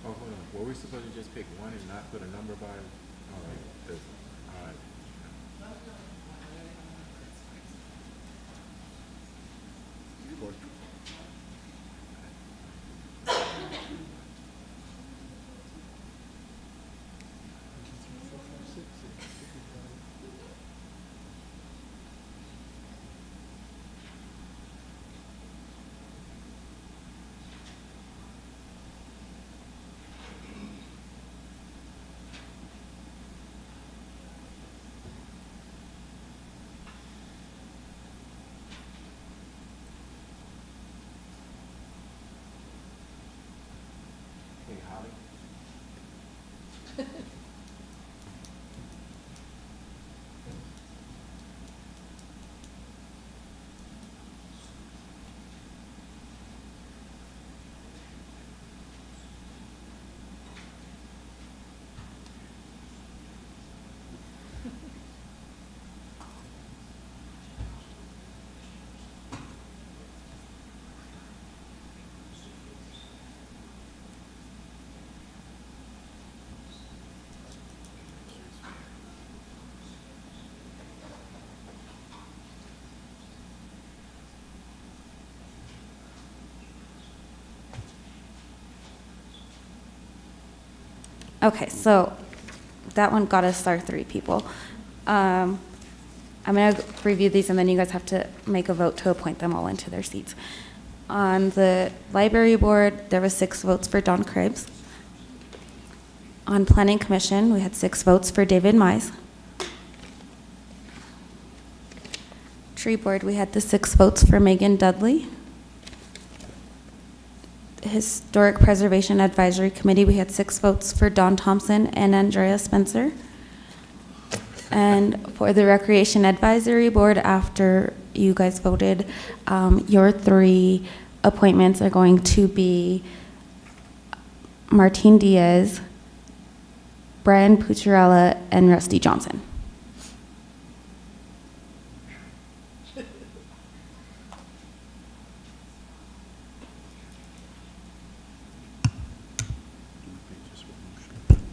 Oh, hold on. Were we supposed to just pick one and not put a number by? All right. All right. Hey, Holly. Okay, so that one got us our 3 people. I'm going to review these, and then you guys have to make a vote to appoint them all into their seats. On the library board, there was 6 votes for Don Krebs. On planning commission, we had 6 votes for David Mize. Tree board, we had the 6 votes for Megan Dudley. Historic Preservation Advisory Committee, we had 6 votes for Don Thompson and Andrea Spencer. And for the Recreation Advisory Board, after you guys voted, your 3 appointments are going to be Martine Diaz, Brian Pucciarella, and Rusty Johnson.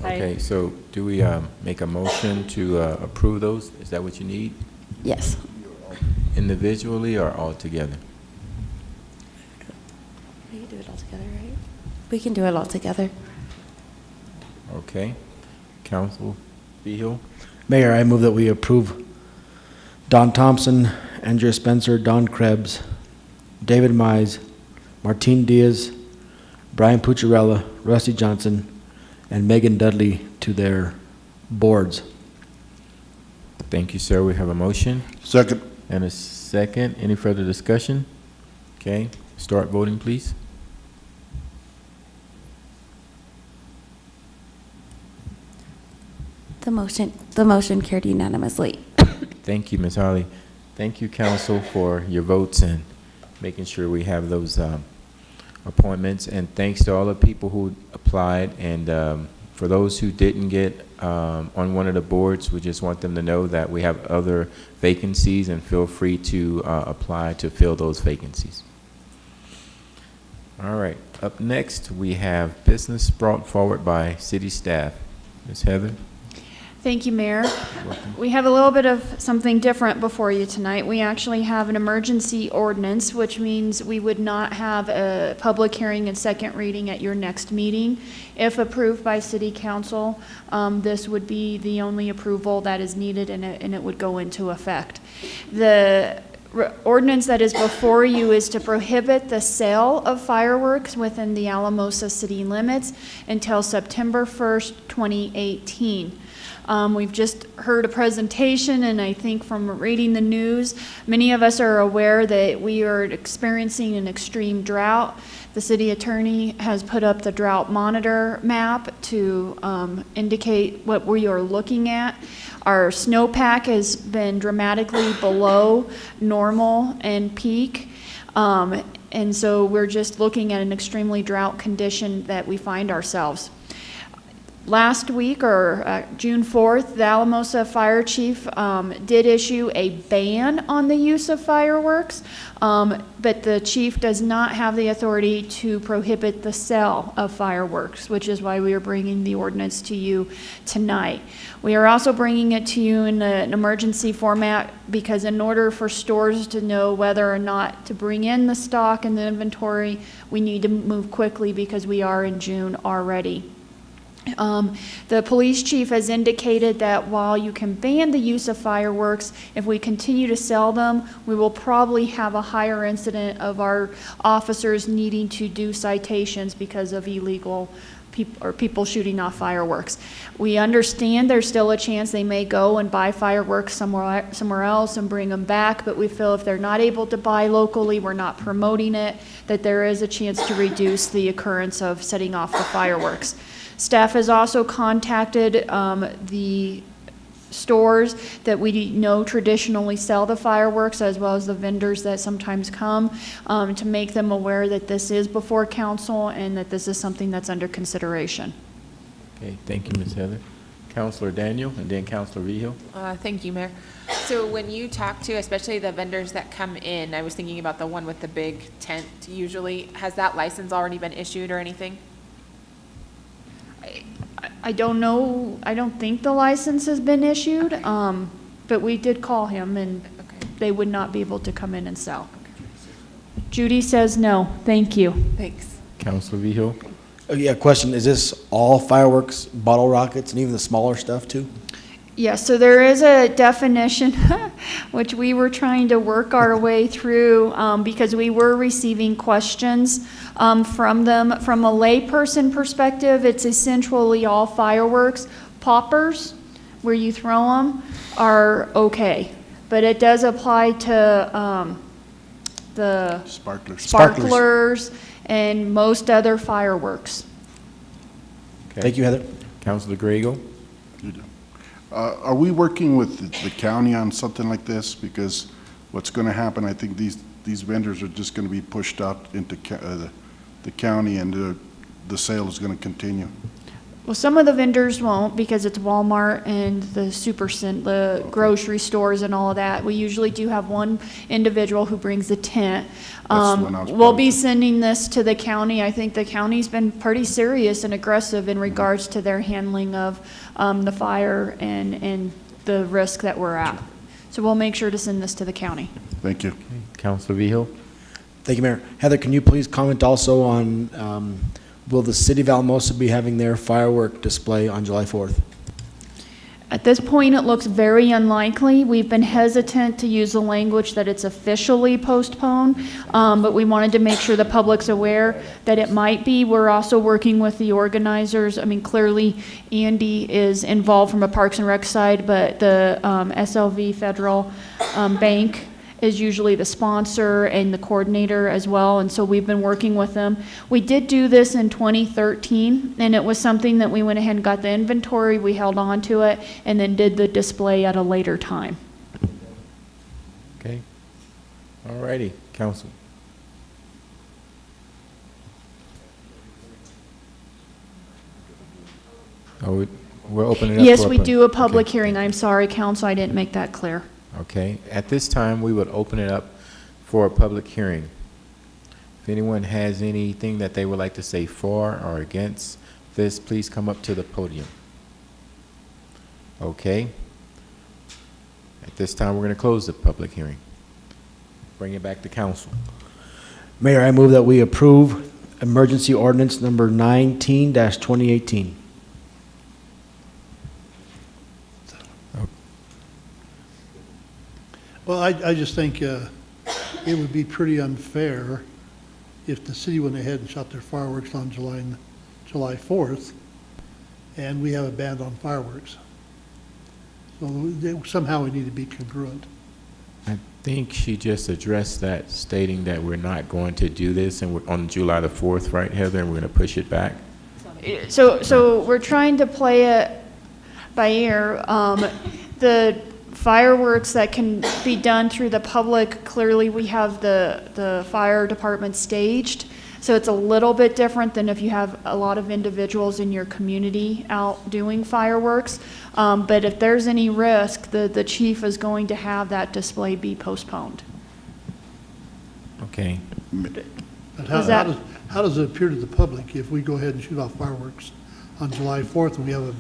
Okay, so do we make a motion to approve those? Is that what you need? Yes. Individually or all together? We can do it all together, right? We can do it all together. Okay. Council Beal? Mayor, I move that we approve Don Thompson, Andrea Spencer, Don Krebs, David Mize, Martine Diaz, Brian Pucciarella, Rusty Johnson, and Megan Dudley to their boards. Thank you, sir. We have a motion. Second. And a second. Any further discussion? Okay, start voting, please. The motion carried unanimously. Thank you, Ms. Harley. Thank you, council, for your votes and making sure we have those appointments. And thanks to all the people who applied. And for those who didn't get on one of the boards, we just want them to know that we have other vacancies, and feel free to apply to fill those vacancies. All right, up next, we have business brought forward by city staff. Ms. Heather? Thank you, Mayor. We have a little bit of something different before you tonight. We actually have an emergency ordinance, which means we would not have a public hearing and second reading at your next meeting. If approved by City Council, this would be the only approval that is needed, and it would go into effect. The ordinance that is before you is to prohibit the sale of fireworks within the Alamosa city limits until September 1st, 2018. We've just heard a presentation, and I think from reading the news, many of us are aware that we are experiencing an extreme drought. The city attorney has put up the drought monitor map to indicate what we are looking at. Our snowpack has been dramatically below normal and peak. And so we're just looking at an extremely drought condition that we find ourselves. Last week, or June 4th, the Alamosa Fire Chief did issue a ban on the use of fireworks, but the chief does not have the authority to prohibit the sale of fireworks, which is why we are bringing the ordinance to you tonight. We are also bringing it to you in an emergency format because in order for stores to know whether or not to bring in the stock and the inventory, we need to move quickly because we are in June already. The police chief has indicated that while you can ban the use of fireworks, if we continue to sell them, we will probably have a higher incident of our officers needing to do citations because of illegal people shooting off fireworks. We understand there's still a chance they may go and buy fireworks somewhere else and bring them back, but we feel if they're not able to buy locally, we're not promoting it, that there is a chance to reduce the occurrence of setting off the fireworks. Staff has also contacted the stores that we know traditionally sell the fireworks, as well as the vendors that sometimes come, to make them aware that this is before council and that this is something that's under consideration. Okay, thank you, Ms. Heather. Councilor Daniel, and then Councilor Vihil. Thank you, Mayor. So when you talk to, especially the vendors that come in, I was thinking about the one with the big tent usually, has that license already been issued or anything? I don't know, I don't think the license has been issued, but we did call him and they would not be able to come in and sell. Judy says no, thank you. Thanks. Councilor Vihil. Oh, yeah, question, is this all fireworks, bottle rockets, and even the smaller stuff too? Yes, so there is a definition, which we were trying to work our way through because we were receiving questions from them. From a layperson perspective, it's essentially all fireworks. Poppers, where you throw them, are okay. But it does apply to the sparklers and most other fireworks. Okay. Thank you, Heather. Councilor Grego. Are we working with the county on something like this? Because what's going to happen, I think these vendors are just going to be pushed out into the county, and the sale is going to continue. Well, some of the vendors won't because it's Walmart and the grocery stores and all of that. We usually do have one individual who brings the tent. We'll be sending this to the county. I think the county's been pretty serious and aggressive in regards to their handling of the fire and the risk that we're at. So we'll make sure to send this to the county. Thank you. Okay. Councilor Vihil. Thank you, Mayor. Heather, can you please comment also on, will the city of Alamosa be having their firework display on July 4th? At this point, it looks very unlikely. We've been hesitant to use the language that it's officially postponed, but we wanted to make sure the public's aware that it might be. We're also working with the organizers. I mean, clearly, Andy is involved from a Parks and Rec side, but the SLV Federal Bank is usually the sponsor and the coordinator as well, and so we've been working with them. We did do this in 2013, and it was something that we went ahead and got the inventory, we held on to it, and then did the display at a later time. Okay. All righty, Council. Oh, we're opening it up. Yes, we do a public hearing. I'm sorry, Council, I didn't make that clear. Okay, at this time, we would open it up for a public hearing. If anyone has anything that they would like to say for or against this, please come up to the podium. Okay. At this time, we're going to close the public hearing. Bring it back to council. Mayor, I move that we approve emergency ordinance number 19-2018. Well, I just think it would be pretty unfair if the city went ahead and shot their fireworks on July 4th, and we have a ban on fireworks. So somehow we need to be congruent. I think she just addressed that, stating that we're not going to do this and we're on July the 4th, right, Heather, and we're going to push it back? So we're trying to play it by ear. The fireworks that can be done through the public, clearly we have the fire department staged. So it's a little bit different than if you have a lot of individuals in your community out doing fireworks. But if there's any risk, the chief is going to have that display be postponed. Okay. But how does it appear to the public if we go ahead and shoot off fireworks on July 4th and we have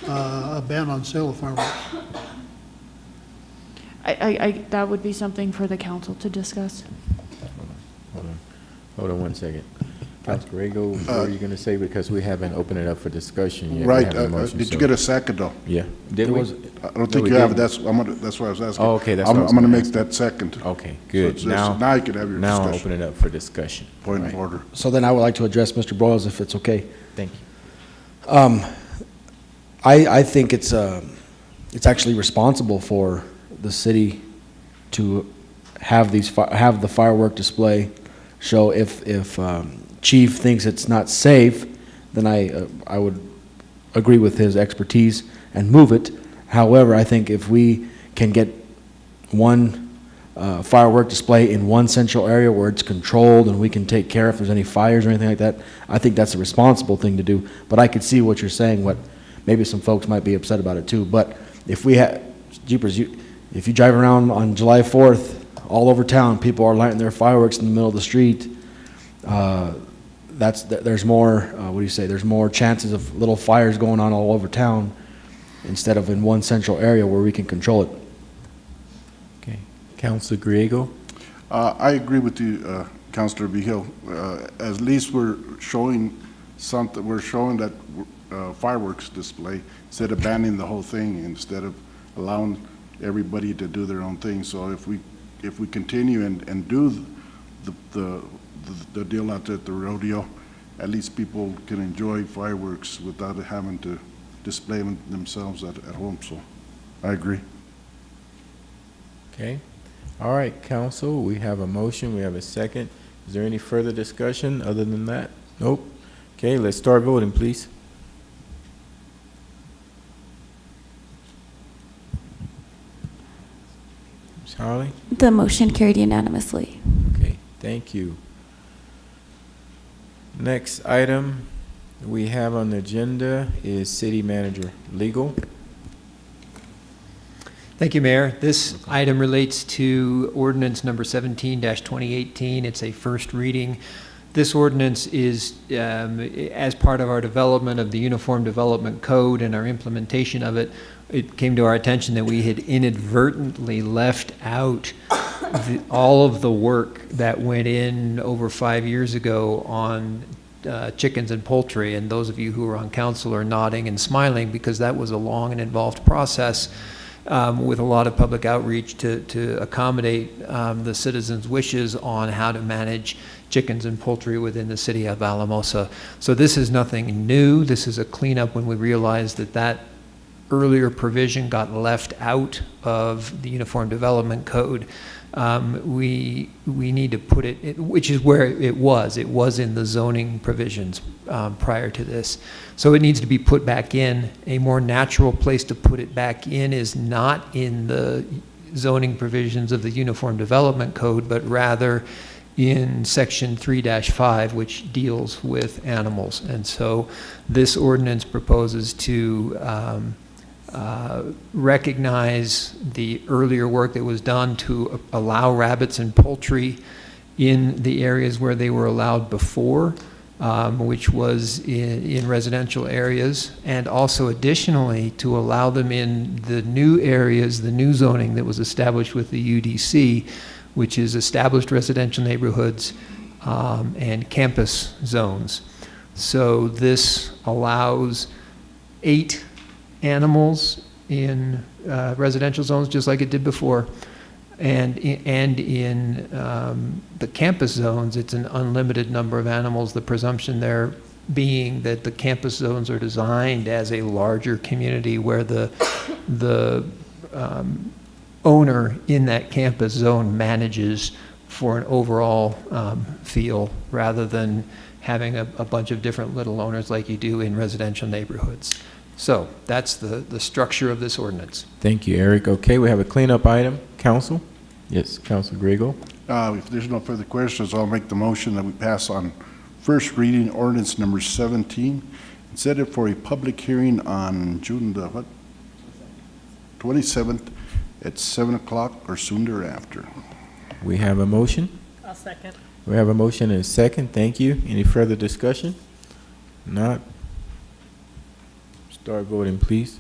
a ban on sale of fireworks? That would be something for the council to discuss. Hold on 1 second. Councilor Rego, what are you going to say? Because we haven't opened it up for discussion yet. We Right, haven't motion, did so- you get a second though? Yeah. Did we? I don't think we you have, didn't. that's why I was asking. Oh, okay, that's what I was I'm gonna gonna make ask. that second. Okay, good. So Now, now you can have your now I'll discussion. open it up for discussion. Point of Right. order. So then I would like to address Mr. Broyles, if it's okay. Thank you. I think it's actually responsible for the city to have have the firework display show. If chief thinks it's not safe, then I would agree with his expertise and move it. However, I think if we can get one firework display in one central area where it's controlled and we can take care if there's any fires or anything like that, I think that's a responsible thing to do. But I could see what you're saying, what maybe some folks might be upset about it too. But if we have, jeepers, if you drive around on July 4th, all over town, people are lighting their fireworks in the middle of the street. There's more, what do you say, there's more chances of little fires going on all over town instead of in one central area where we can control it. Okay. Councilor Griego? I agree with you, Councilor Vigil. At least we're showing something, we're showing that fireworks display instead of banning the whole thing, instead of allowing everybody to do their own thing. So if we continue and do the deal out there at the rodeo, at least people can enjoy fireworks without having to display them themselves at home. So I agree. Okay. All right, council, we have a motion, we have a second. Is there any further discussion other than that? Nope. Okay, let's start voting, please. Ms. Harley? The motion carried unanimously. Okay, thank you. Next item we have on the agenda is city manager legal. Thank you, Mayor. This item relates to ordinance number 17-2018. It's a first reading. This ordinance is, as part of our development of the Uniform Development Code and our implementation of it, it came to our attention that we had inadvertently left out all of the work that went in over 5 years ago on chickens and poultry. And those of you who are on council are nodding and smiling because that was a long and involved process. With a lot of public outreach to accommodate the citizens' wishes on how to manage chickens and poultry within the city of Alamosa. So this is nothing new. This is a cleanup when we realized that earlier provision got left out of the Uniform Development Code. We need to put it, which is where it was. It was in the zoning provisions prior to this. So it needs to be put back in. A more natural place to put it back in is not in the zoning provisions of the Uniform Development Code, but rather in section 3-5, which deals with animals. And so this ordinance proposes to recognize the earlier work that was done to allow rabbits and poultry in the areas where they were allowed before, which was in residential areas, and also additionally to allow them in the new areas, the new zoning that was established with the UDC, which is established residential neighborhoods and campus zones. So this allows 8 animals in residential zones, just like it did before. And in the campus zones, it's an unlimited number of animals. The presumption there being that the campus zones are designed as a larger community where the owner in that campus zone manages for an overall feel, rather than having a bunch of different little owners like you do in residential neighborhoods. So that's the structure of this ordinance. Thank you, Eric. Okay, we have a cleanup item. Council? Yes, Council Grego. If there's no further questions, I'll make the motion that we pass on first reading ordinance number 17 and set it for a public hearing on June the, 27th at 7 o'clock or soon thereafter. We have a motion. I'll second. We have a motion and a second. Thank you. Any further discussion? Not. Start voting, please.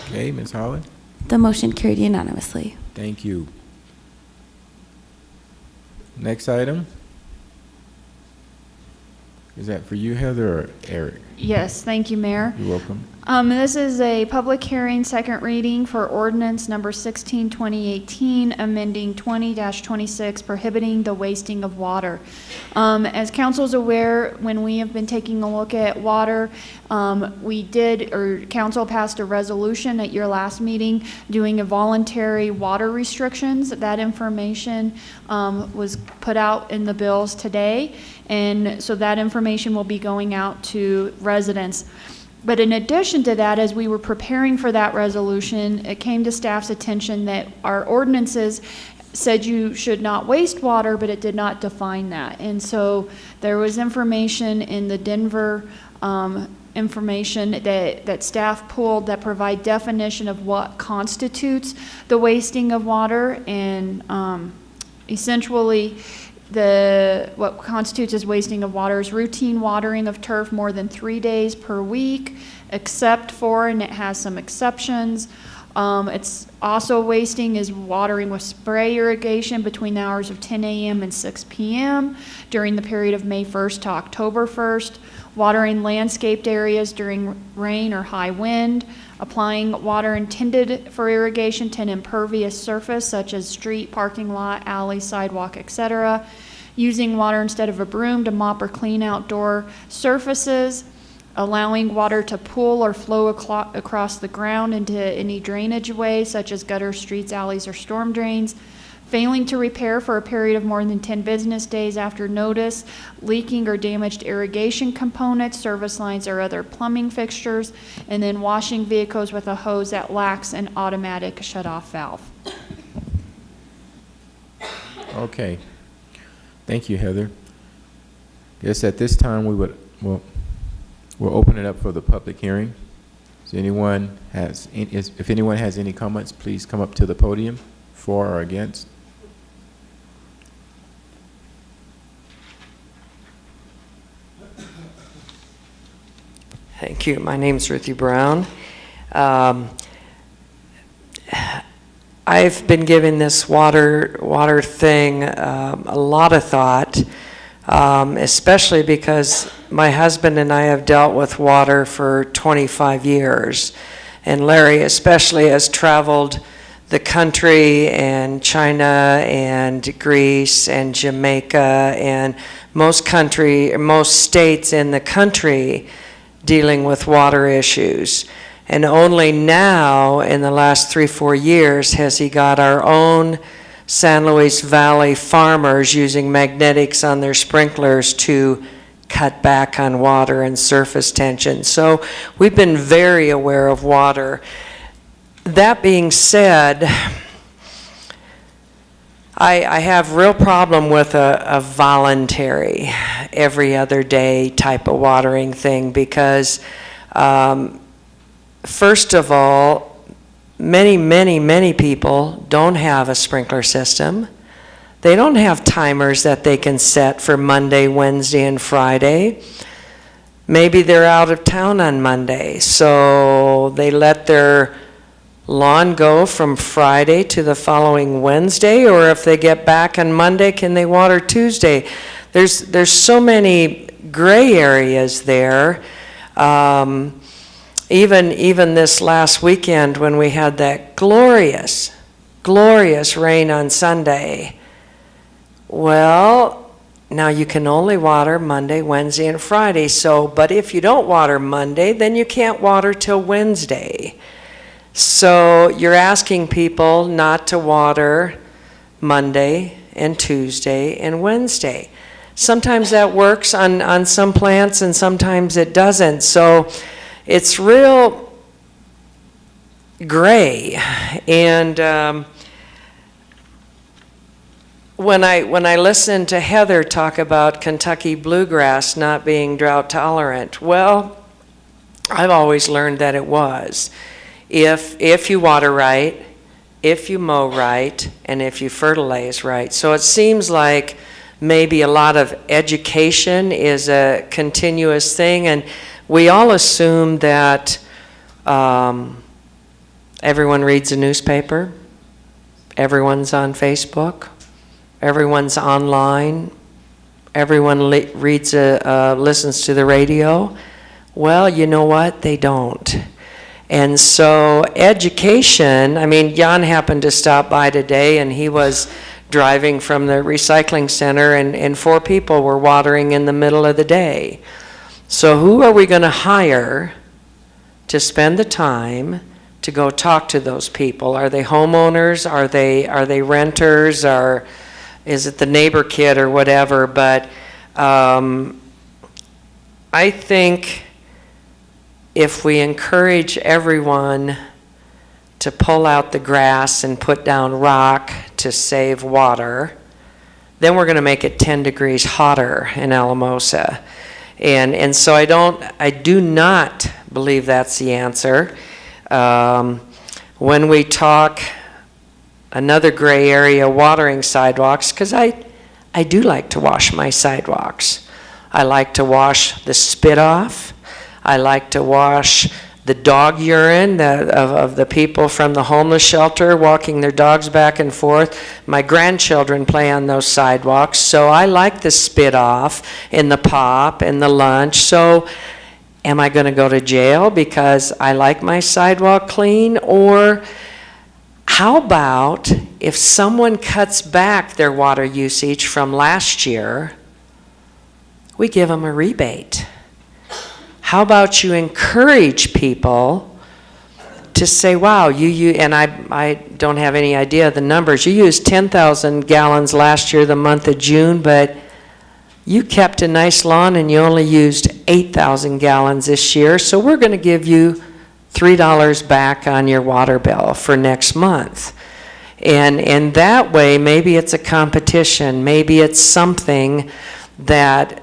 Okay, Ms. Holland? The motion carried unanimously. Thank you. Next item. Is that for you, Heather, or Eric? Yes, thank you, Mayor. You're welcome. This is a public hearing, second reading for ordinance number 16, 2018, amending 20-26, prohibiting the wasting of water. As council's aware, when we have been taking a look at water, council passed a resolution at your last meeting doing a voluntary water restrictions. That information was put out in the bills today, and so that information will be going out to residents. But in addition to that, as we were preparing for that resolution, it came to staff's attention that our ordinances said you should not waste water, but it did not define that. And so there was information in the Denver information that staff pulled that provide definition of what constitutes the wasting of water, and essentially what constitutes as wasting of water is routine watering of turf more than 3 days per week, except for, and it has some exceptions. It's also wasting is watering with spray irrigation between the hours of 10 a.m. and 6 p.m. during the period of May 1st to October 1st, watering landscaped areas during rain or high wind, applying water intended for irrigation to an impervious surface such as street, parking lot, alley, sidewalk, etc., using water instead of a broom to mop or clean outdoor surfaces, allowing water to pool or flow across the ground into any drainage way such as gutters, streets, alleys, or storm drains, failing to repair for a period of more than 10 business days after notice, leaking or damaged irrigation components, service lines, or other plumbing fixtures, and then washing vehicles with a hose that lacks an automatic shut-off valve. Okay. Thank you, Heather. Yes, at this time we'll open it up for the public hearing. So if anyone has any comments, please come up to the podium, for or against. Thank you. My name's Ruthie Brown. I've been giving this water thing a lot of thought, especially because my husband and I have dealt with water for 25 years. And Larry especially has traveled the country and China and Greece and Jamaica and most states in the country dealing with water issues. And only now, in the last 3-4 years, has he got our own San Luis Valley farmers using magnetics on their sprinklers to cut back on water and surface tension. So we've been very aware of water. That being said, I have real problem with a voluntary, every other day type of watering thing because first of all, many people don't have a sprinkler system. They don't have timers that they can set for Monday, Wednesday, and Friday. Maybe they're out of town on Monday, so they let their lawn go from Friday to the following Wednesday, or if they get back on Monday, can they water Tuesday? There's so many gray areas there. Even this last weekend when we had that glorious rain on Sunday, well, now you can only water Monday, Wednesday, and Friday. So, but if you don't water Monday, then you can't water till Wednesday. So you're asking people not to water Monday and Tuesday and Wednesday. Sometimes that works on some plants and sometimes it doesn't. So it's real gray. And when I listen to Heather talk about Kentucky bluegrass not being drought tolerant, well, I've always learned that it was. If you water right, if you mow right, and if you fertilize right. So it seems like maybe a lot of education is a continuous thing, and we all assume that everyone reads a newspaper, everyone's on Facebook, everyone's online, everyone listens to the radio. Well, you know what? They don't. And so education, I mean, Jan happened to stop by today, and he was driving from the recycling center, and 4 people were watering in the middle of the day. So who are we going to hire to spend the time to go talk to those people? Are they homeowners? Are they renters? Or is it the neighbor kid or whatever? But I think if we encourage everyone to pull out the grass and put down rock to save water, then we're going to make it 10 degrees hotter in Alamosa. And so I do not believe that's the answer. When we talk another gray area, watering sidewalks, because I do like to wash my sidewalks. I like to wash the spit off. I like to wash the dog urine of the people from the homeless shelter walking their dogs back and forth. My grandchildren play on those sidewalks, so I like the spit off and the pop and the lunch. So am I going to go to jail because I like my sidewalk clean? Or how about if someone cuts back their water usage from last year, we give them a rebate? How about you encourage people to say, wow, and I don't have any idea of the numbers. You used 10,000 gallons last year, the month of June, but you kept a nice lawn and you only used 8,000 gallons this year, so we're going to give you $3 back on your water bill for next month. And that way, maybe it's a competition, maybe it's something that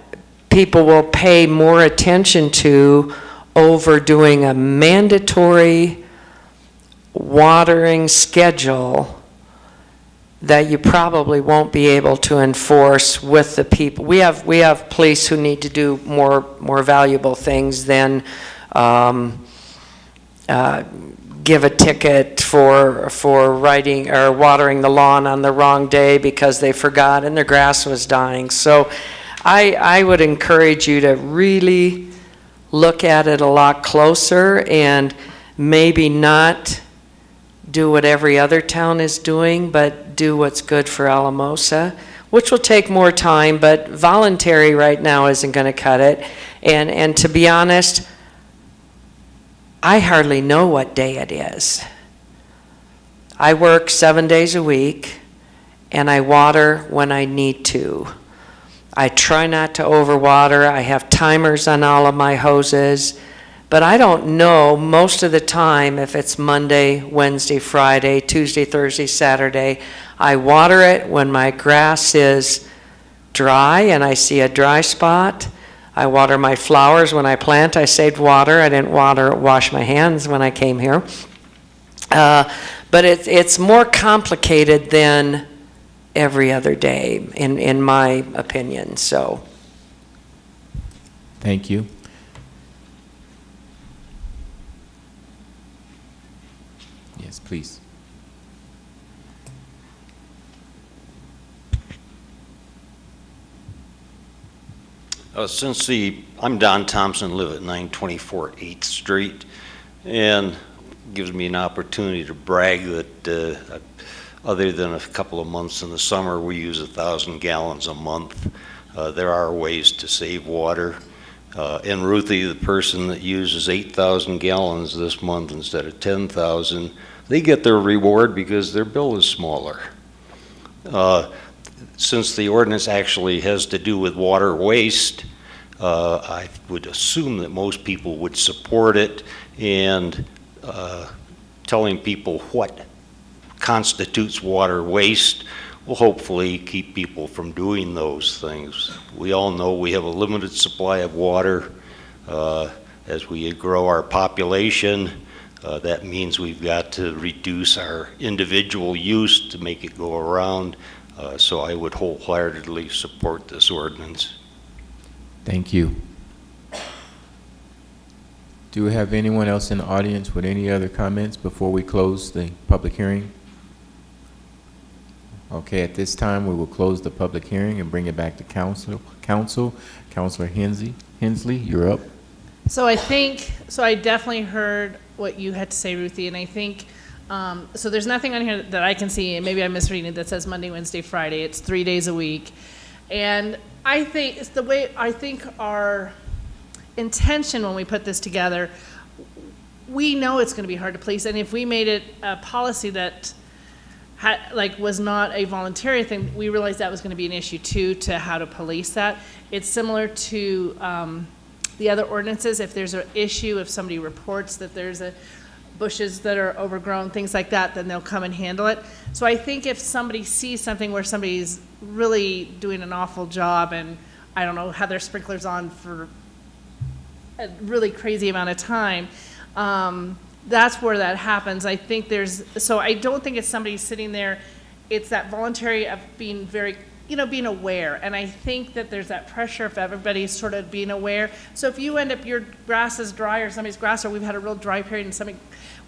people will pay more attention to over doing a mandatory watering schedule that you probably won't be able to enforce with the people. We have police who need to do more valuable things than give a ticket for writing or watering the lawn on the wrong day because they forgot and their grass was dying. So I would encourage you to really look at it a lot closer and maybe not do what every other town is doing, but do what's good for Alamosa, which will take more time, but voluntary right now isn't going to cut it. And to be honest, I hardly know what day it is. I work 7 days a week, and I water when I need to. I try not to overwater. I have timers on all of my hoses, but I don't know most of the time if it's Monday, Wednesday, Friday, Tuesday, Thursday, Saturday. I water it when my grass is dry and I see a dry spot. I water my flowers when I plant. I saved water. I didn't wash my hands when I came here. But it's more complicated than every other day, in my opinion, so. Thank you. Yes, please. I'm Don Thompson, live at 924 8th Street, and gives me an opportunity to brag that other than a couple of months in the summer, we use 1,000 gallons a month. There are ways to save water. And Ruthie, the person that uses 8,000 gallons this month instead of 10,000, they get their reward because their bill is smaller. Since the ordinance actually has to do with water waste, I would assume that most people would support it, and telling people what constitutes water waste will hopefully keep people from doing those things. We all know we have a limited supply of water. As we grow our population, that means we've got to reduce our individual use to make it go around. So I would wholeheartedly support this ordinance. Thank you. Do we have anyone else in the audience with any other comments before we close the public hearing? Okay, at this time, we will close the public hearing and bring it back to council. Councilor Hensley, you're up. So I definitely heard what you had to say, Ruthie, and I think, so there's nothing on here that I can see, and maybe I'm misreading it, that says Monday, Wednesday, Friday. It's 3 days a week. And I think it's the way, I think our intention when we put this together, we know it's going to be hard to police, and if we made it a policy that was not a voluntary thing, we realized that was going to be an issue too, to how to police that. It's similar to the other ordinances. If there's an issue, if somebody reports that there's bushes that are overgrown, things like that, then they'll come and handle it. So I think if somebody sees something where somebody's really doing an awful job and, I don't know, have their sprinklers on for a really crazy amount of time, that's where that happens. I think so I don't think it's somebody sitting there, it's that voluntary of being very, being aware. And I think that there's that pressure if everybody's sort of being aware. So if you end up, your grass is dry or somebody's grass, or we've had a real dry period and somebody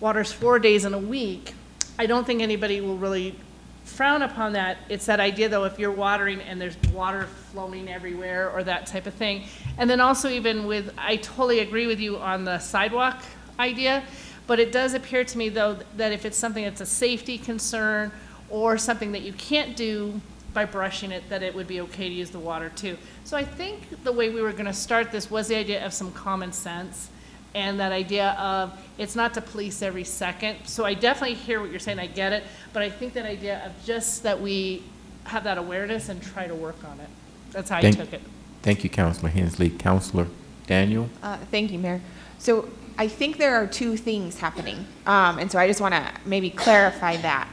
waters 4 days in a week, I don't think anybody will really frown upon that. It's that idea though, if you're watering and there's water flowing everywhere or that type of thing. And then also even with, I totally agree with you on the sidewalk idea, but it does appear to me though that if it's something that's a safety concern or something that you can't do by brushing it, that it would be okay to use the water too. So I think the way we were going to start this was the idea of some common sense and that idea of it's not to police every second. So I definitely hear what you're saying, I get it, but I think that idea of just that we have that awareness and try to work on it. That's how I took it. Thank you, Councilor Hensley. Councilor Daniel? Thank you, Mayor. So I think there are two things happening, and so I just want to maybe clarify that,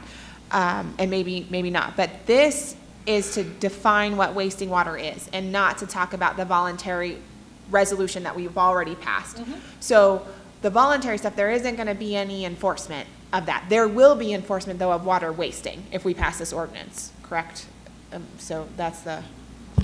and maybe not. But this is to define what wasting water is, and not to talk about the voluntary resolution that we've already passed. Mm-hmm. So the voluntary stuff, there isn't going to be any enforcement of that. There will be enforcement, though, of water wasting if we pass this ordinance, correct? So that's the...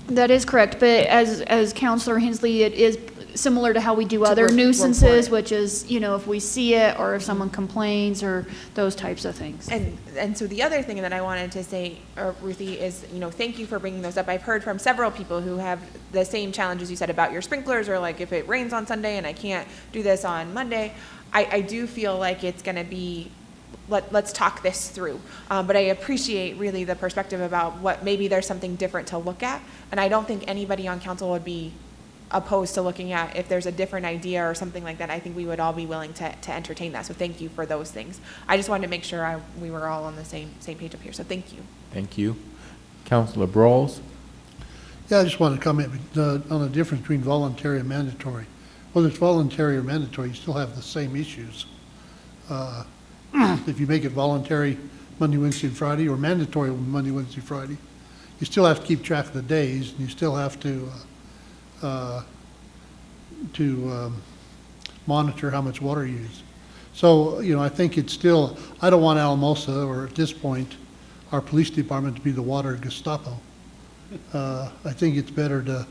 That is correct, but as Councilor Hensley, it is similar to how we do other nuisances, which is, if we see it or if someone complains or those types of things. And so the other thing that I wanted to say, Ruthie, is, thank you for bringing those up. I've heard from several people who have the same challenges you said about your sprinklers, or like if it rains on Sunday and I can't do this on Monday. I do feel like it's going to be, let's talk this through. But I appreciate really the perspective about what maybe there's something different to look at. And I don't think anybody on council would be opposed to looking at if there's a different idea or something like that. I think we would all be willing to entertain that. So thank you for those things. I just wanted to make sure we were all on the same page up here. So thank you. Thank you. Councilor Brawls? Yeah, I just want to comment on the difference between voluntary and mandatory. Whether it's voluntary or mandatory, you still have the same issues. If you make it voluntary Monday, Wednesday, and Friday, or mandatory Monday, Wednesday, Friday, you still have to keep track of the days, and you still have to monitor how much water you use. So, I think it's still, I don't want Alamosa, or at this point, our police department to be the water Gestapo. I think it's better to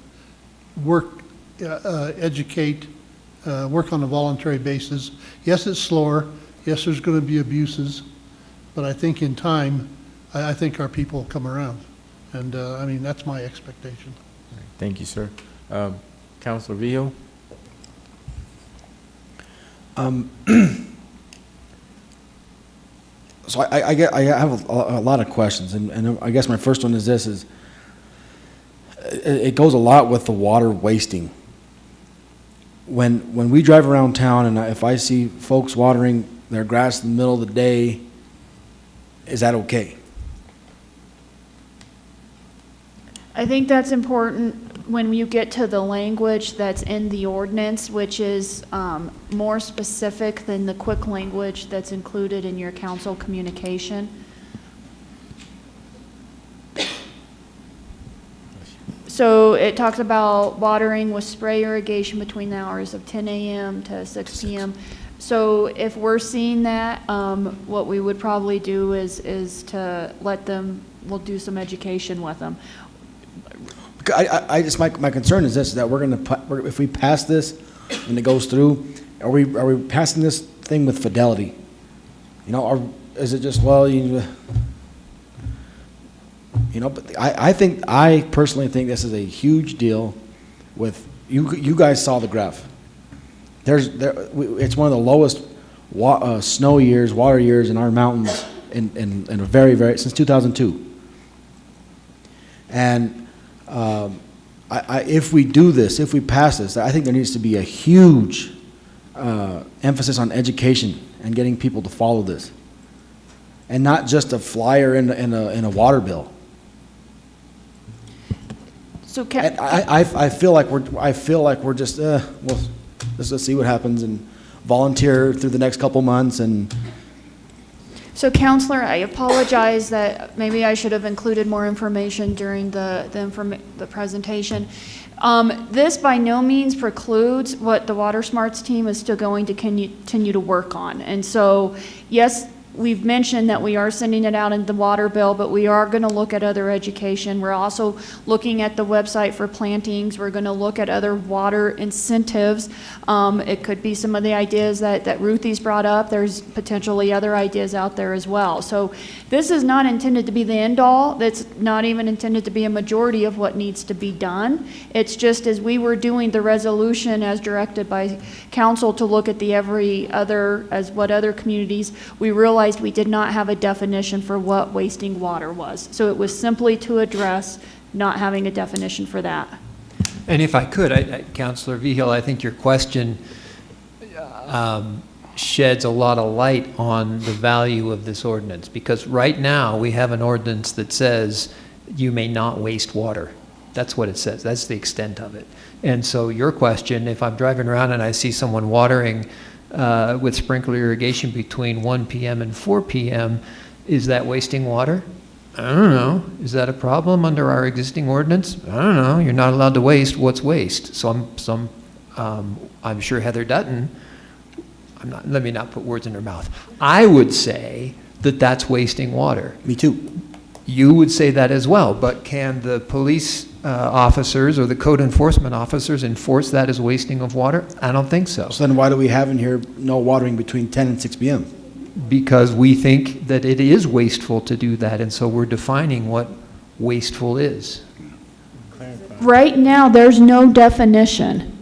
work, educate, work on a voluntary basis. Yes, it's slower. Yes, there's going to be abuses, but I think in time, I think our people will come around. And I mean, that's my expectation. Thank you, sir. Councilor Vio? So I have a lot of questions, and I guess my first one is this: it goes a lot with the water wasting. When we drive around town, and if I see folks watering their grass in the middle of the day, is that okay? I think that's important when you get to the language that's in the ordinance, which is more specific than the quick language that's included in your council communication. So it talks about watering with spray irrigation between the hours of 10 a.m. to 6 p.m. So if we're seeing that, what we would probably do is to let them, we'll do some education with them. I just, my concern is this, that if we pass this and it goes through, are we passing this thing with fidelity? You know, or is it just, well, you know, but I personally think this is a huge deal with, you guys saw the graph. It's one of the lowest snow years, water years in our mountains in a very, since 2002. And if we do this, if we pass this, I think there needs to be a huge emphasis on education and getting people to follow this, and not just a flyer in a water bill. So I feel like we're just well, let's see what happens and volunteer through the next couple months. And so, Counselor, I apologize that maybe I should have included more information during the presentation. This by no means precludes what the Water Smarts team is still going to continue to work on. And so, yes, we've mentioned that we are sending it out in the water bill, but we are going to look at other education. We're also looking at the website for plantings. We're going to look at other water incentives. It could be some of the ideas that Ruthie's brought up. There's potentially other ideas out there as well. So this is not intended to be the end all. That's not even intended to be a majority of what needs to be done. It's just as we were doing the resolution as directed by council to look at what other communities, we realized we did not have a definition for what wasting water was. So it was simply to address not having a definition for that. And if I could, Councilor Vigil, I think your question sheds a lot of light on the value of this ordinance, because right now we have an ordinance that says you may not waste water. That's what it says. That's the extent of it. And so your question, if I'm driving around and I see someone watering with sprinkler irrigation between 1 p.m. and 4 p.m., is that wasting water? I don't know. Is that a problem under our existing ordinance? I don't know. You're not allowed to waste. What's waste? So I'm sure Heather Dutton, let me not put words in her mouth. I would say that that's wasting water. Me too. You would say that as well, but can the police officers or the code enforcement officers enforce that as wasting of water? I don't think so. So then why do we have in here no watering between 10 and 6 p.m.? Because we think that it is wasteful to do that, and so we're defining what wasteful is. Right now, there's no definition.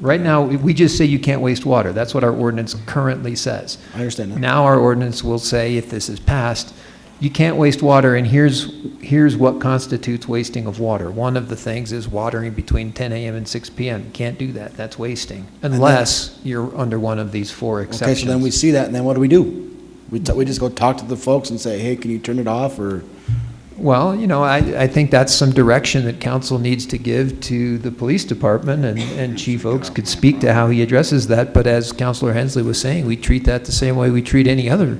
Right now, we just say you can't waste water. That's what our ordinance currently says. I understand that. Now our ordinance will say, if this is passed, you can't waste water, and here's what constitutes wasting of water. One of the things is watering between 10 a.m. and 6 p.m. You can't do that. That's wasting, unless you're under one of these 4 exceptions. Okay, so then we see that, and then what do? We just go talk to the folks and say, hey, can you turn it off, or? Well, you know, I think that's some direction that council needs to give to the police department, and Chief Oakes could speak to how he addresses that, but as Councilor Hensley was saying, we treat that the same way we treat any other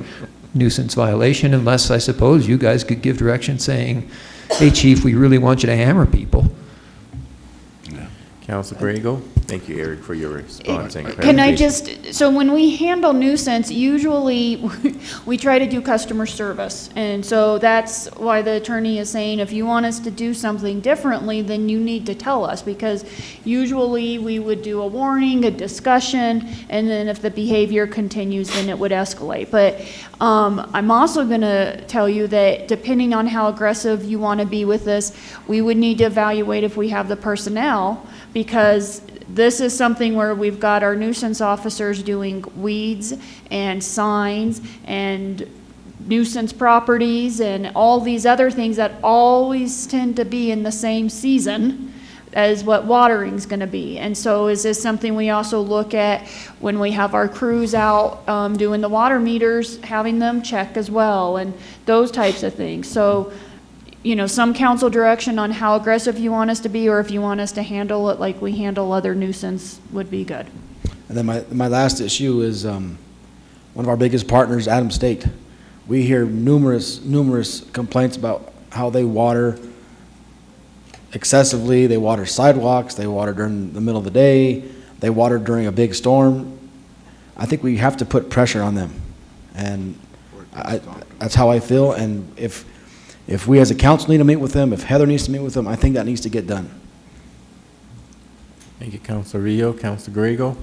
nuisance violation, unless I suppose you guys could give direction saying, hey, Chief, we really want you to hammer people. Councilor Grego? Thank you, Eric, for your response and Can I clarification. just, so when we handle nuisance, usually we try to do customer service. And so that's why the attorney is saying, if you want us to do something differently, then you need to tell us. Because usually we would do a warning, a discussion, and then if the behavior continues, then it would escalate. But I'm also going to tell you that depending on how aggressive you want to be with this, we would need to evaluate if we have the personnel, because this is something where we've got our nuisance officers doing weeds and signs and nuisance properties and all these other things that always tend to be in the same season as what watering's going to be. And so is this something we also look at when we have our crews out doing the water meters, having them check as well, and those types of things. So, you know, some council direction on how aggressive you want us to be, or if you want us to handle it like we handle other nuisance, would be good. And then my last issue is one of our biggest partners, Adams State. We hear numerous complaints about how they water excessively. They water sidewalks, they water during the middle of the day, they water during a big storm. I think we have to put pressure on them. And that's how I feel. And if we as a council need to meet with them, if Heather needs to meet with them, I think that needs to get done. Thank you, Councilor Rio. Councilor Grego?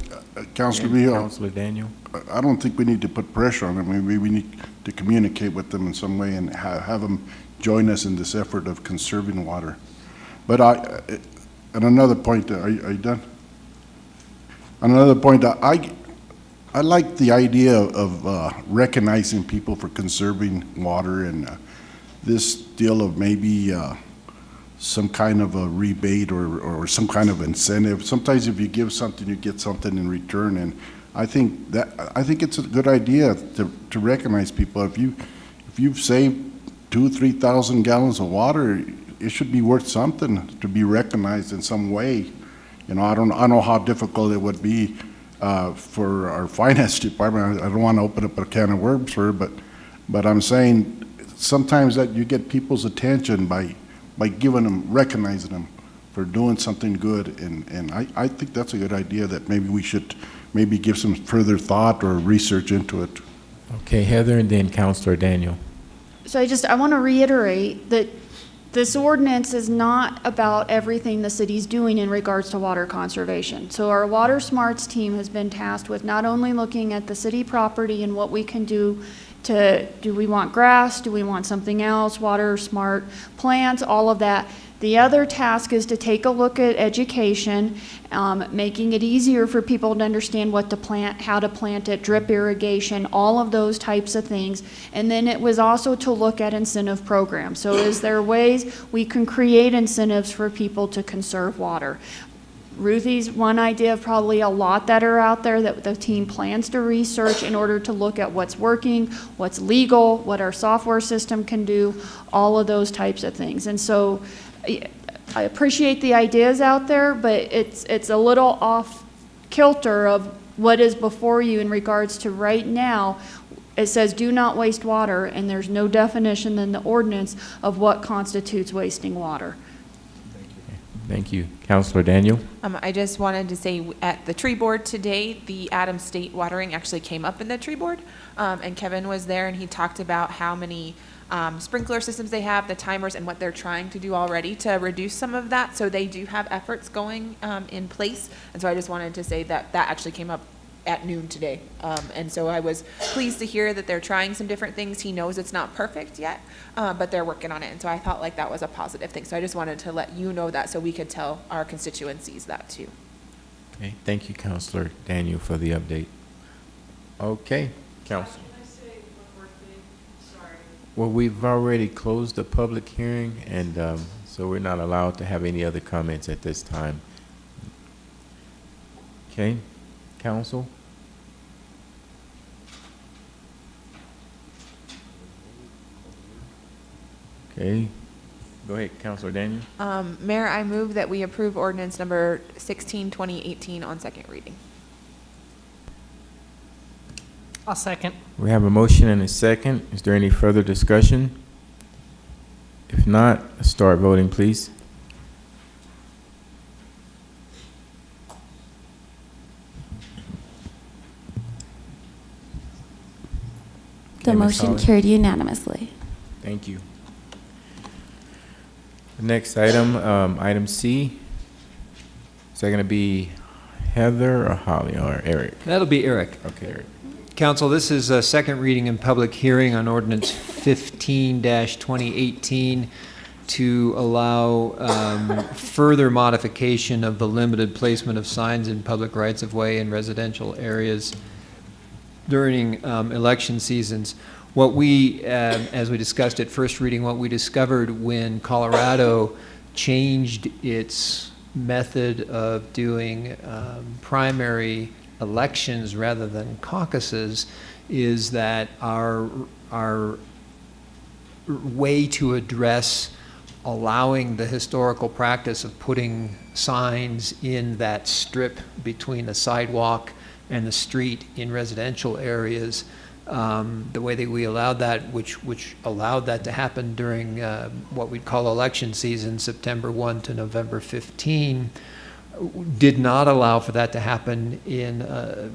Councilor Rio, Councilor Daniel? I don't think we need to put pressure on them. Maybe we need to communicate with them in some way and have them join us in this effort of conserving water. But on another point, are you done? On another point, I like the idea of recognizing people for conserving water, and this deal of maybe some kind of a rebate or some kind of incentive. Sometimes if you give something, you get something in return, and I think it's a good idea to recognize people. If you've saved 2,000-3,000 gallons of water, it should be worth something to be recognized in some way. You know, I don't know how difficult it would be for our finance department. I don't want to open up a can of worms for her, but I'm saying sometimes that you get people's attention by recognizing them for doing something good, and I think that's a good idea that maybe we should maybe give some further thought or research into it. Okay, Heather, and then Councilor Daniel. So I want to reiterate that this ordinance is not about everything the city's doing in regards to water conservation. So our Water Smarts team has been tasked with not only looking at the city property and what we can do we want grass, do we want something else, water smart plants, all of that. The other task is to take a look at education, making it easier for people to understand what to plant, how to plant it, drip irrigation, all of those types of things. And then it was also to look at incentive programs. So is there ways we can create incentives for people to conserve water? Ruthie's one idea of probably a lot that are out there that the team plans to research in order to look at what's working, what's legal, what our software system can do, all of those types of things. And so I appreciate the ideas out there, but it's a little off kilter of what is before you in regards to right now. It says do not waste water, and there's no definition in the ordinance of what constitutes wasting water. Thank you. Councilor Daniel? I just wanted to say at the tree board today, the Adams State watering actually came up in the tree board. And Kevin was there and he talked about how many sprinkler systems they have, the timers, and what they're trying to do already to reduce some of that. So they do have efforts going in place. And so I just wanted to say that that actually came up at noon today. And so I was pleased to hear that they're trying some different things. He knows it's not perfect yet, but they're working on it. And so I thought like that was a positive thing. So I just wanted to let you know that so we could tell our constituencies that too. Okay, thank you, Councilor Daniel, for the update. Okay, Council. Can I say one more thing? Sorry. Well, we've already closed the public hearing, and so we're not allowed to have any other comments at this time. Okay, Council? Okay, go ahead, Councilor Daniel. Mayor, I move that we approve ordinance number 16, 2018 on second reading. I'll second. We have a motion and a second. Is there any further discussion? If not, start voting, please. The Okay, Ms. motion Holly. carried unanimously. Thank you. The next item, item C. Is that going to be Heather or Holly or Eric? That'll be Eric. Okay, Eric. Council, this is a second reading and public hearing on ordinance 15-2018 to allow further modification of the limited placement of signs in public rights-of-way in residential areas during election seasons. What we, as we discussed at first reading, what we discovered when Colorado changed its method of doing primary elections rather than caucuses is that our way to address allowing the historical practice of putting signs in that strip between the sidewalk and the street in residential areas, the way that we allowed that, which allowed that to happen during what we'd call election season, September 1 to November 15, did not allow for that to happen in a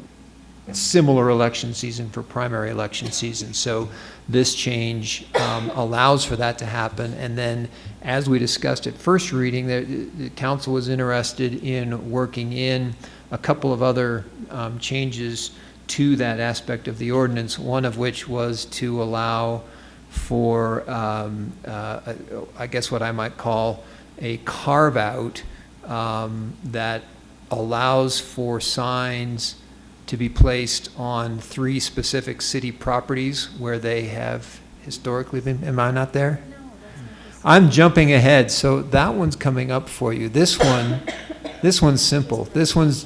similar election season for primary election season. So this change allows for that to happen. And then, as we discussed at first reading, the council was interested in working in a couple of other changes to that aspect of the ordinance, one of which was to allow for, I guess what I might call a carve-out that allows for signs to be placed on 3 specific city properties where they have historically been. Am I not there? No, that's not. I'm jumping ahead, so that one's coming up for you. This one's simple. This one's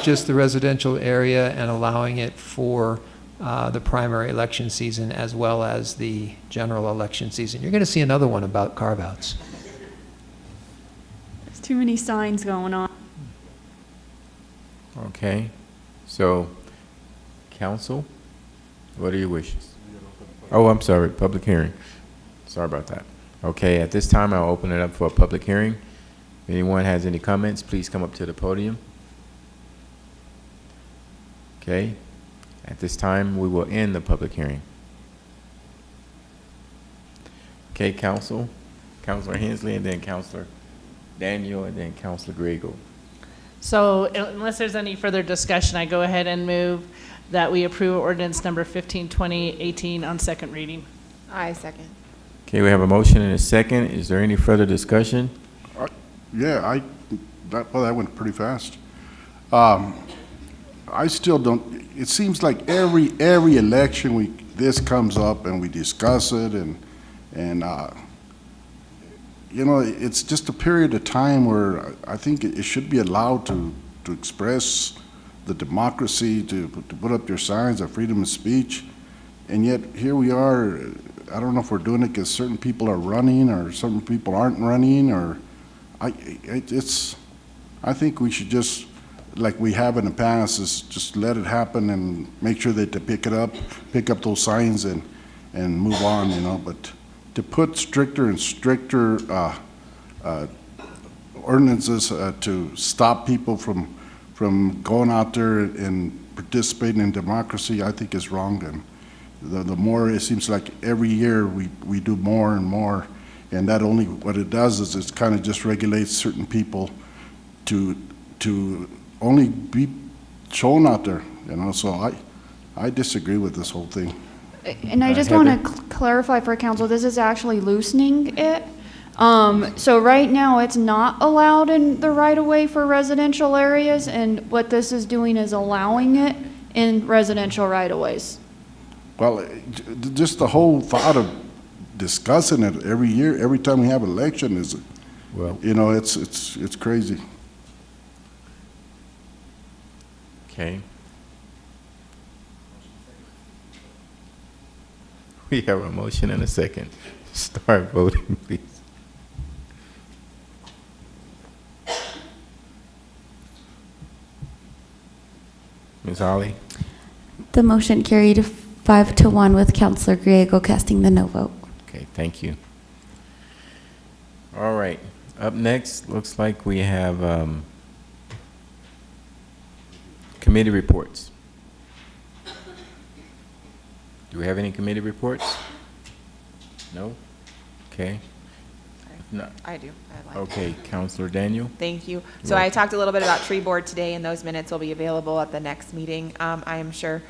just the residential area and allowing it for the primary election season as well as the general election season. You're going to see another one about carve-outs. There's too many signs going on. Okay. So, council, what are your wishes? Oh, I'm sorry, public hearing. Sorry about that. Okay, at this time, I'll open it up for a public hearing. If anyone has any comments, please come up to the podium. Okay. At this time, we will end the public hearing. Okay, council, Councilor Hensley, and then Councilor Daniel, and then Councilor Grego. So unless there's any further discussion, I go ahead and move that we approve ordinance number 15-2018 on second reading. I second. Okay, we have a motion and a second. Is there any further discussion? Yeah, that went pretty fast. I still don't, it seems like every election this comes up and we discuss it and you know, it's just a period of time where I think it should be allowed to express the democracy, to put up your signs of freedom of speech. And yet here we are, I don't know if we're doing it because certain people are running or certain people aren't running, or I think we should just, like we have in the past, is just let it happen and make sure that they pick up those signs and move on, you know. But to put stricter and stricter ordinances to stop people from going out there and participating in democracy, I think is wrong. And the more, it seems like every year we do more and more, and that only, what it does is it kind of just regulates certain people to only be shown out there, you know. So I disagree with this whole thing. And I just want to clarify for council, this is actually loosening it. So right now, it's not allowed in the right-of-way for residential areas, and what this is doing is allowing it in residential right-of-ways. Well, just the whole thought of discussing it every year, every time we have an election is, well, you know, it's crazy. Okay. We have a motion and a second. Start voting, please. Ms. Holly? The motion carried 5-1 with Councilor Griego casting the no vote. Okay, thank you. All right, up next, looks like we have committee reports. Do we have any committee reports? No? Okay. No. I do. I'd like- Okay, Counselor Daniel? Thank you. You're So I welcome. talked a little bit about tree board today, and those minutes will be available at the next meeting, I am sure.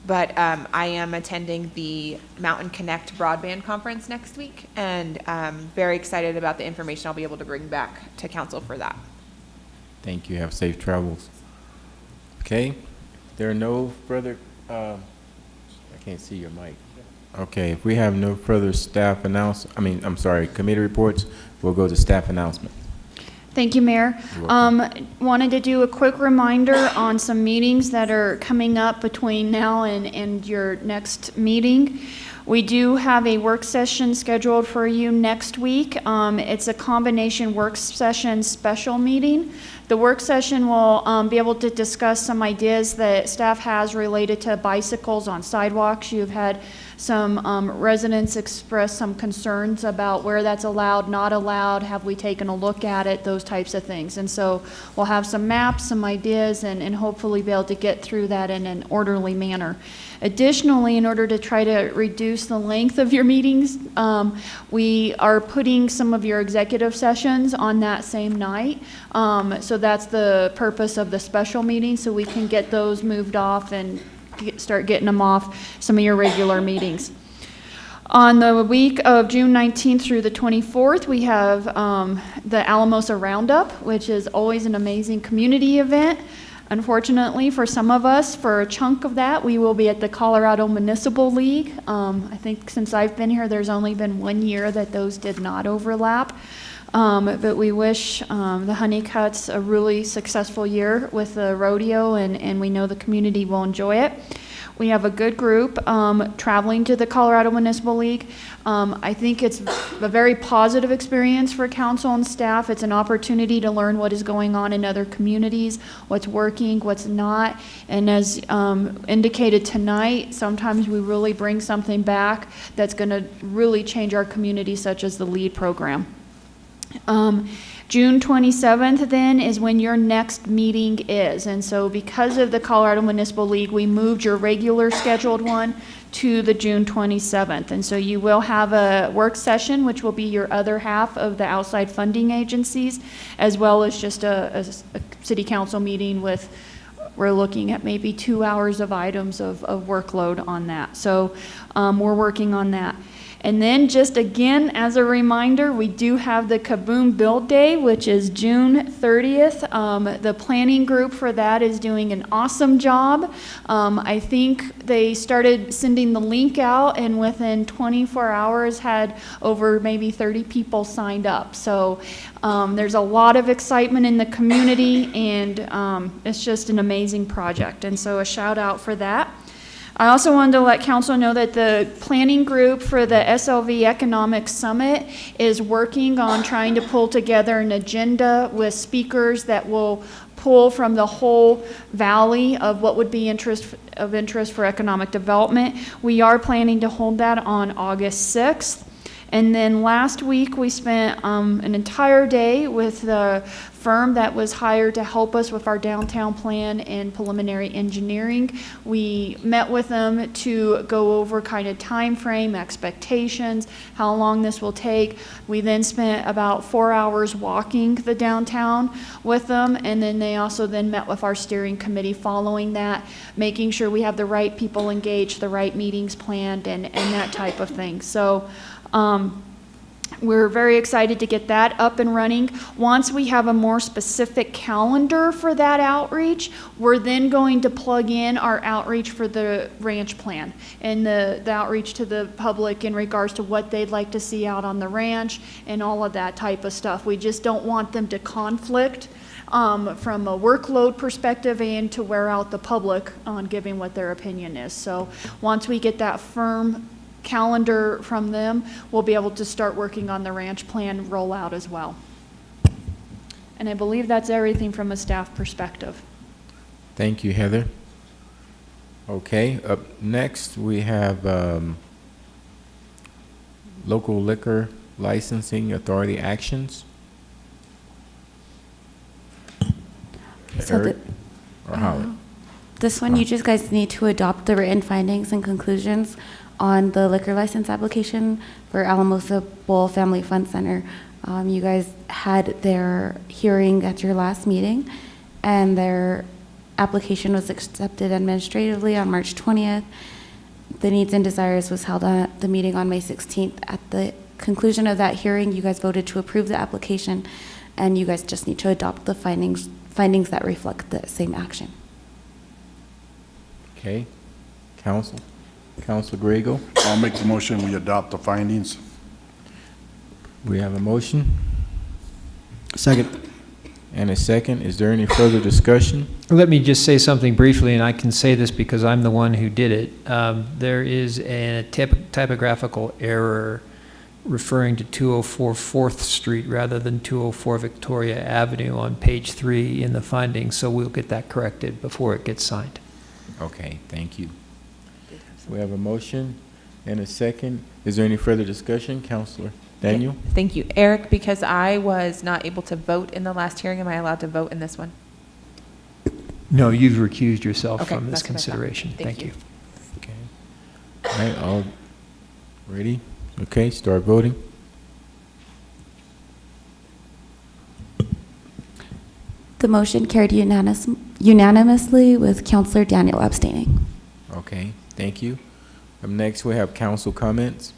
But I am attending the Mountain Connect Broadband Conference next week, and very excited about the information I'll be able to bring back to council for that. Thank you. Have safe travels. Okay, there are no further, I can't see your mic. Okay, if we have no further staff committee reports, we'll go to staff announcement. Thank you, Mayor. Wanted to do a quick reminder on some meetings that are coming up between now and your next meeting. We do have a work session scheduled for you next week. It's a combination work session special meeting. The work session will be able to discuss some ideas that staff has related to bicycles on sidewalks. You've had some residents express some concerns about where that's allowed, not allowed, have we taken a look at it, those types of things. And so we'll have some maps, some ideas, and hopefully be able to get through that in an orderly manner. Additionally, in order to try to reduce the length of your meetings, we are putting some of your executive sessions on that same night. So that's the purpose of the special meeting, so we can get those moved off and start getting them off some of your regular meetings. On the week of June 19th through the 24th, we have the Alamosa Roundup, which is always an amazing community event. Unfortunately, for some of us, for a chunk of that, we will be at the Colorado Municipal League. I think since I've been here, there's only been 1 year that those did not overlap. But we wish the Honeycutts a really successful year with the rodeo, and we know the community will enjoy it. We have a good group traveling to the Colorado Municipal League. I think it's a very positive experience for council and staff. It's an opportunity to learn what is going on in other communities, what's working, what's not. And as indicated tonight, sometimes we really bring something back that's going to really change our community, such as the LEAD program. June 27th then is when your next meeting is. And so because of the Colorado Municipal League, we moved your regular scheduled one to the June 27th. And so you will have a work session, which will be your other half of the outside funding agencies, as well as just a city council meeting with, we're looking at maybe 2 hours of items of workload on that. So we're working on that. And then just again, as a reminder, we do have the Kaboom Build Day, which is June 30th. The planning group for that is doing an awesome job. I think they started sending the link out, and within 24 hours had over maybe 30 people signed up. So there's a lot of excitement in the community, and it's just an amazing project. And so a shout out for that. I also wanted to let council know that the planning group for the SLV Economic Summit is working on trying to pull together an agenda with speakers that will pull from the whole valley of what would be of interest for economic development. We are planning to hold that on August 6th. And then last week, we spent an entire day with the firm that was hired to help us with our downtown plan and preliminary engineering. We met with them to go over kind of time frame, expectations, how long this will take. We then spent about 4 hours walking the downtown with them, and then they also then met with our steering committee following that, making sure we have the right people engaged, the right meetings planned, and that type of thing. So we're very excited to get that up and running. Once we have a more specific calendar for that outreach, we're then going to plug in our outreach for the ranch plan and the outreach to the public in regards to what they'd like to see out on the ranch and all of that type of stuff. We just don't want them to conflict from a workload perspective and to wear out the public on giving what their opinion is. So once we get that firm calendar from them, we'll be able to start working on the ranch plan rollout as well. And I believe that's everything from a staff perspective. Thank you, Heather. Okay, up next we have local liquor licensing authority actions. So Eric or Holly? This one, you just guys need to adopt the written findings and conclusions on the liquor license application for Alamosa Bowl Family Fun Center. You guys had their hearing at your last meeting, and their application was accepted administratively on March 20th. The needs and desires was held at the meeting on May 16th. At the conclusion of that hearing, you guys voted to approve the application, and you guys just need to adopt the findings that reflect the same action. Okay. Council? Council Grego? I'll make the motion, we adopt the findings. We have a motion Second. and a second. Is there any further discussion? Let me just say something briefly, and I can say this because I'm the one who did it. There is a typographical error referring to 204 4th Street rather than 204 Victoria Avenue on page 3 in the findings, so we'll get that corrected before it gets signed. Okay, thank you. We have a motion and a second. Is there any further discussion? Councilor Daniel? Thank you. Eric, because I was not able to vote in the last hearing, am I allowed to vote in this one? No, you've recused yourself Okay, from this that's what I thought. consideration. Thank you. Okay. All right, all ready? Okay, start voting. The motion carried unanimously with Councilor Daniel abstaining. Okay, thank you. Next, we have council comments.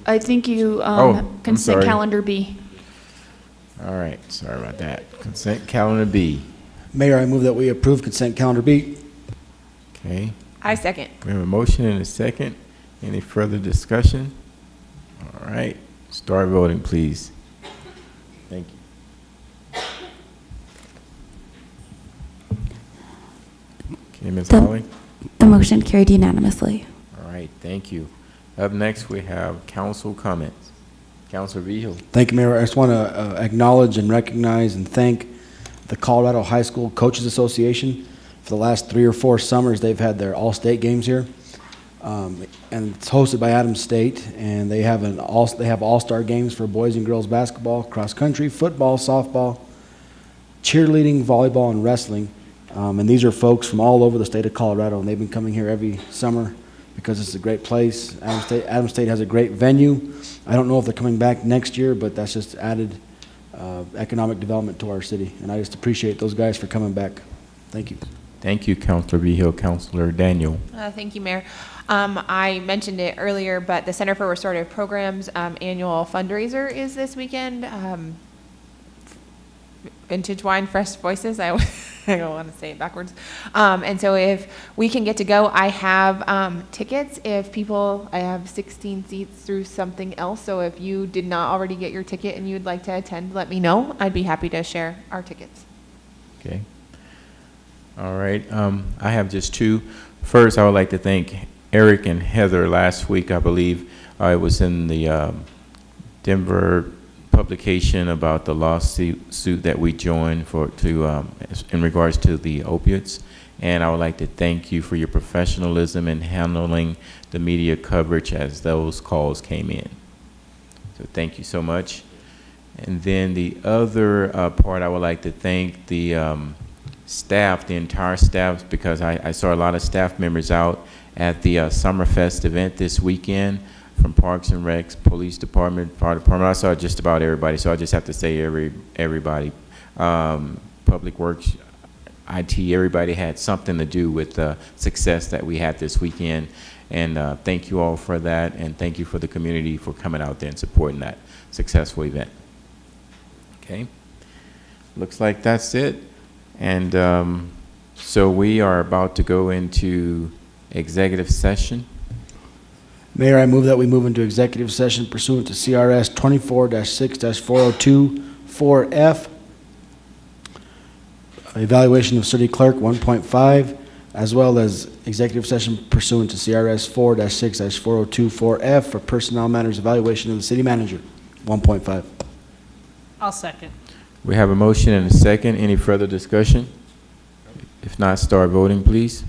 I think you, I'm consent sorry. calendar B. All right, sorry about that. Consent calendar B. Mayor, I move that we approve consent calendar B. Okay, I second. we have a motion and a second. Any further discussion? All right, start voting, please. Thank you. Okay, Ms. Holly? The motion carried unanimously. All right, thank you. Up next, we have council comments. Councilor Vigil. Thank you, Mayor. I just want to acknowledge and recognize and thank the Colorado High School Coaches Association. For the last 3 or 4 summers, they've had their all-state games here. And it's hosted by Adams State, and they have all-star games for boys and girls basketball, cross-country, football, softball, cheerleading, volleyball, and wrestling. And these are folks from all over the state of Colorado, and they've been coming here every summer because it's a great place. Adams State has a great venue. I don't know if they're coming back next year, but that's just added economic development to our city, and I just appreciate those guys for coming back. Thank you. Thank you, Councilor Vigil. Councilor Daniel. Thank you, Mayor. I mentioned it earlier, but the Center for Restorative Programs annual fundraiser is this weekend. Vintage Wine, Fresh Voices. I don't want to say it backwards. And so if we can get to go, I have tickets. I have 16 seats through something else. So if you did not already get your ticket and you'd like to attend, let me know. I'd be happy to share our tickets. Okay. All right. I have just 2. First, I would like to thank Eric and Heather. Last week, I believe, it was in the Denver publication about the lawsuit that we joined in regards to the opiates. And I would like to thank you for your professionalism in handling the media coverage as those calls came in. So thank you so much. And then the other part, I would like to thank the staff, the entire staff, because I saw a lot of staff members out at the Summerfest event this weekend, from Parks and Recs, Police Department, Fire Department. I saw just about everybody, so I just have to say everybody. Public Works, IT, everybody had something to do with the success that we had this weekend. And thank you all for that, and thank you for the community for coming out there and supporting that successful event. Okay, looks like that's it. And so we are about to go into executive session. Mayor, I move that we move into executive session pursuant to CRS 24-6-402 4F, evaluation of city clerk 1.5, as well as executive session pursuant to CRS 4-6-402 4F for personnel matters evaluation of the city manager 1.5. I'll second. We have a motion and a second. Any further discussion? If not, start voting, please.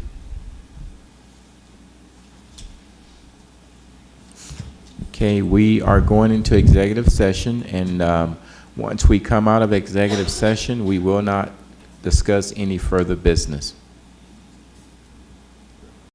Okay, we are going into executive session, and once we come out of executive session, we will not discuss any further business.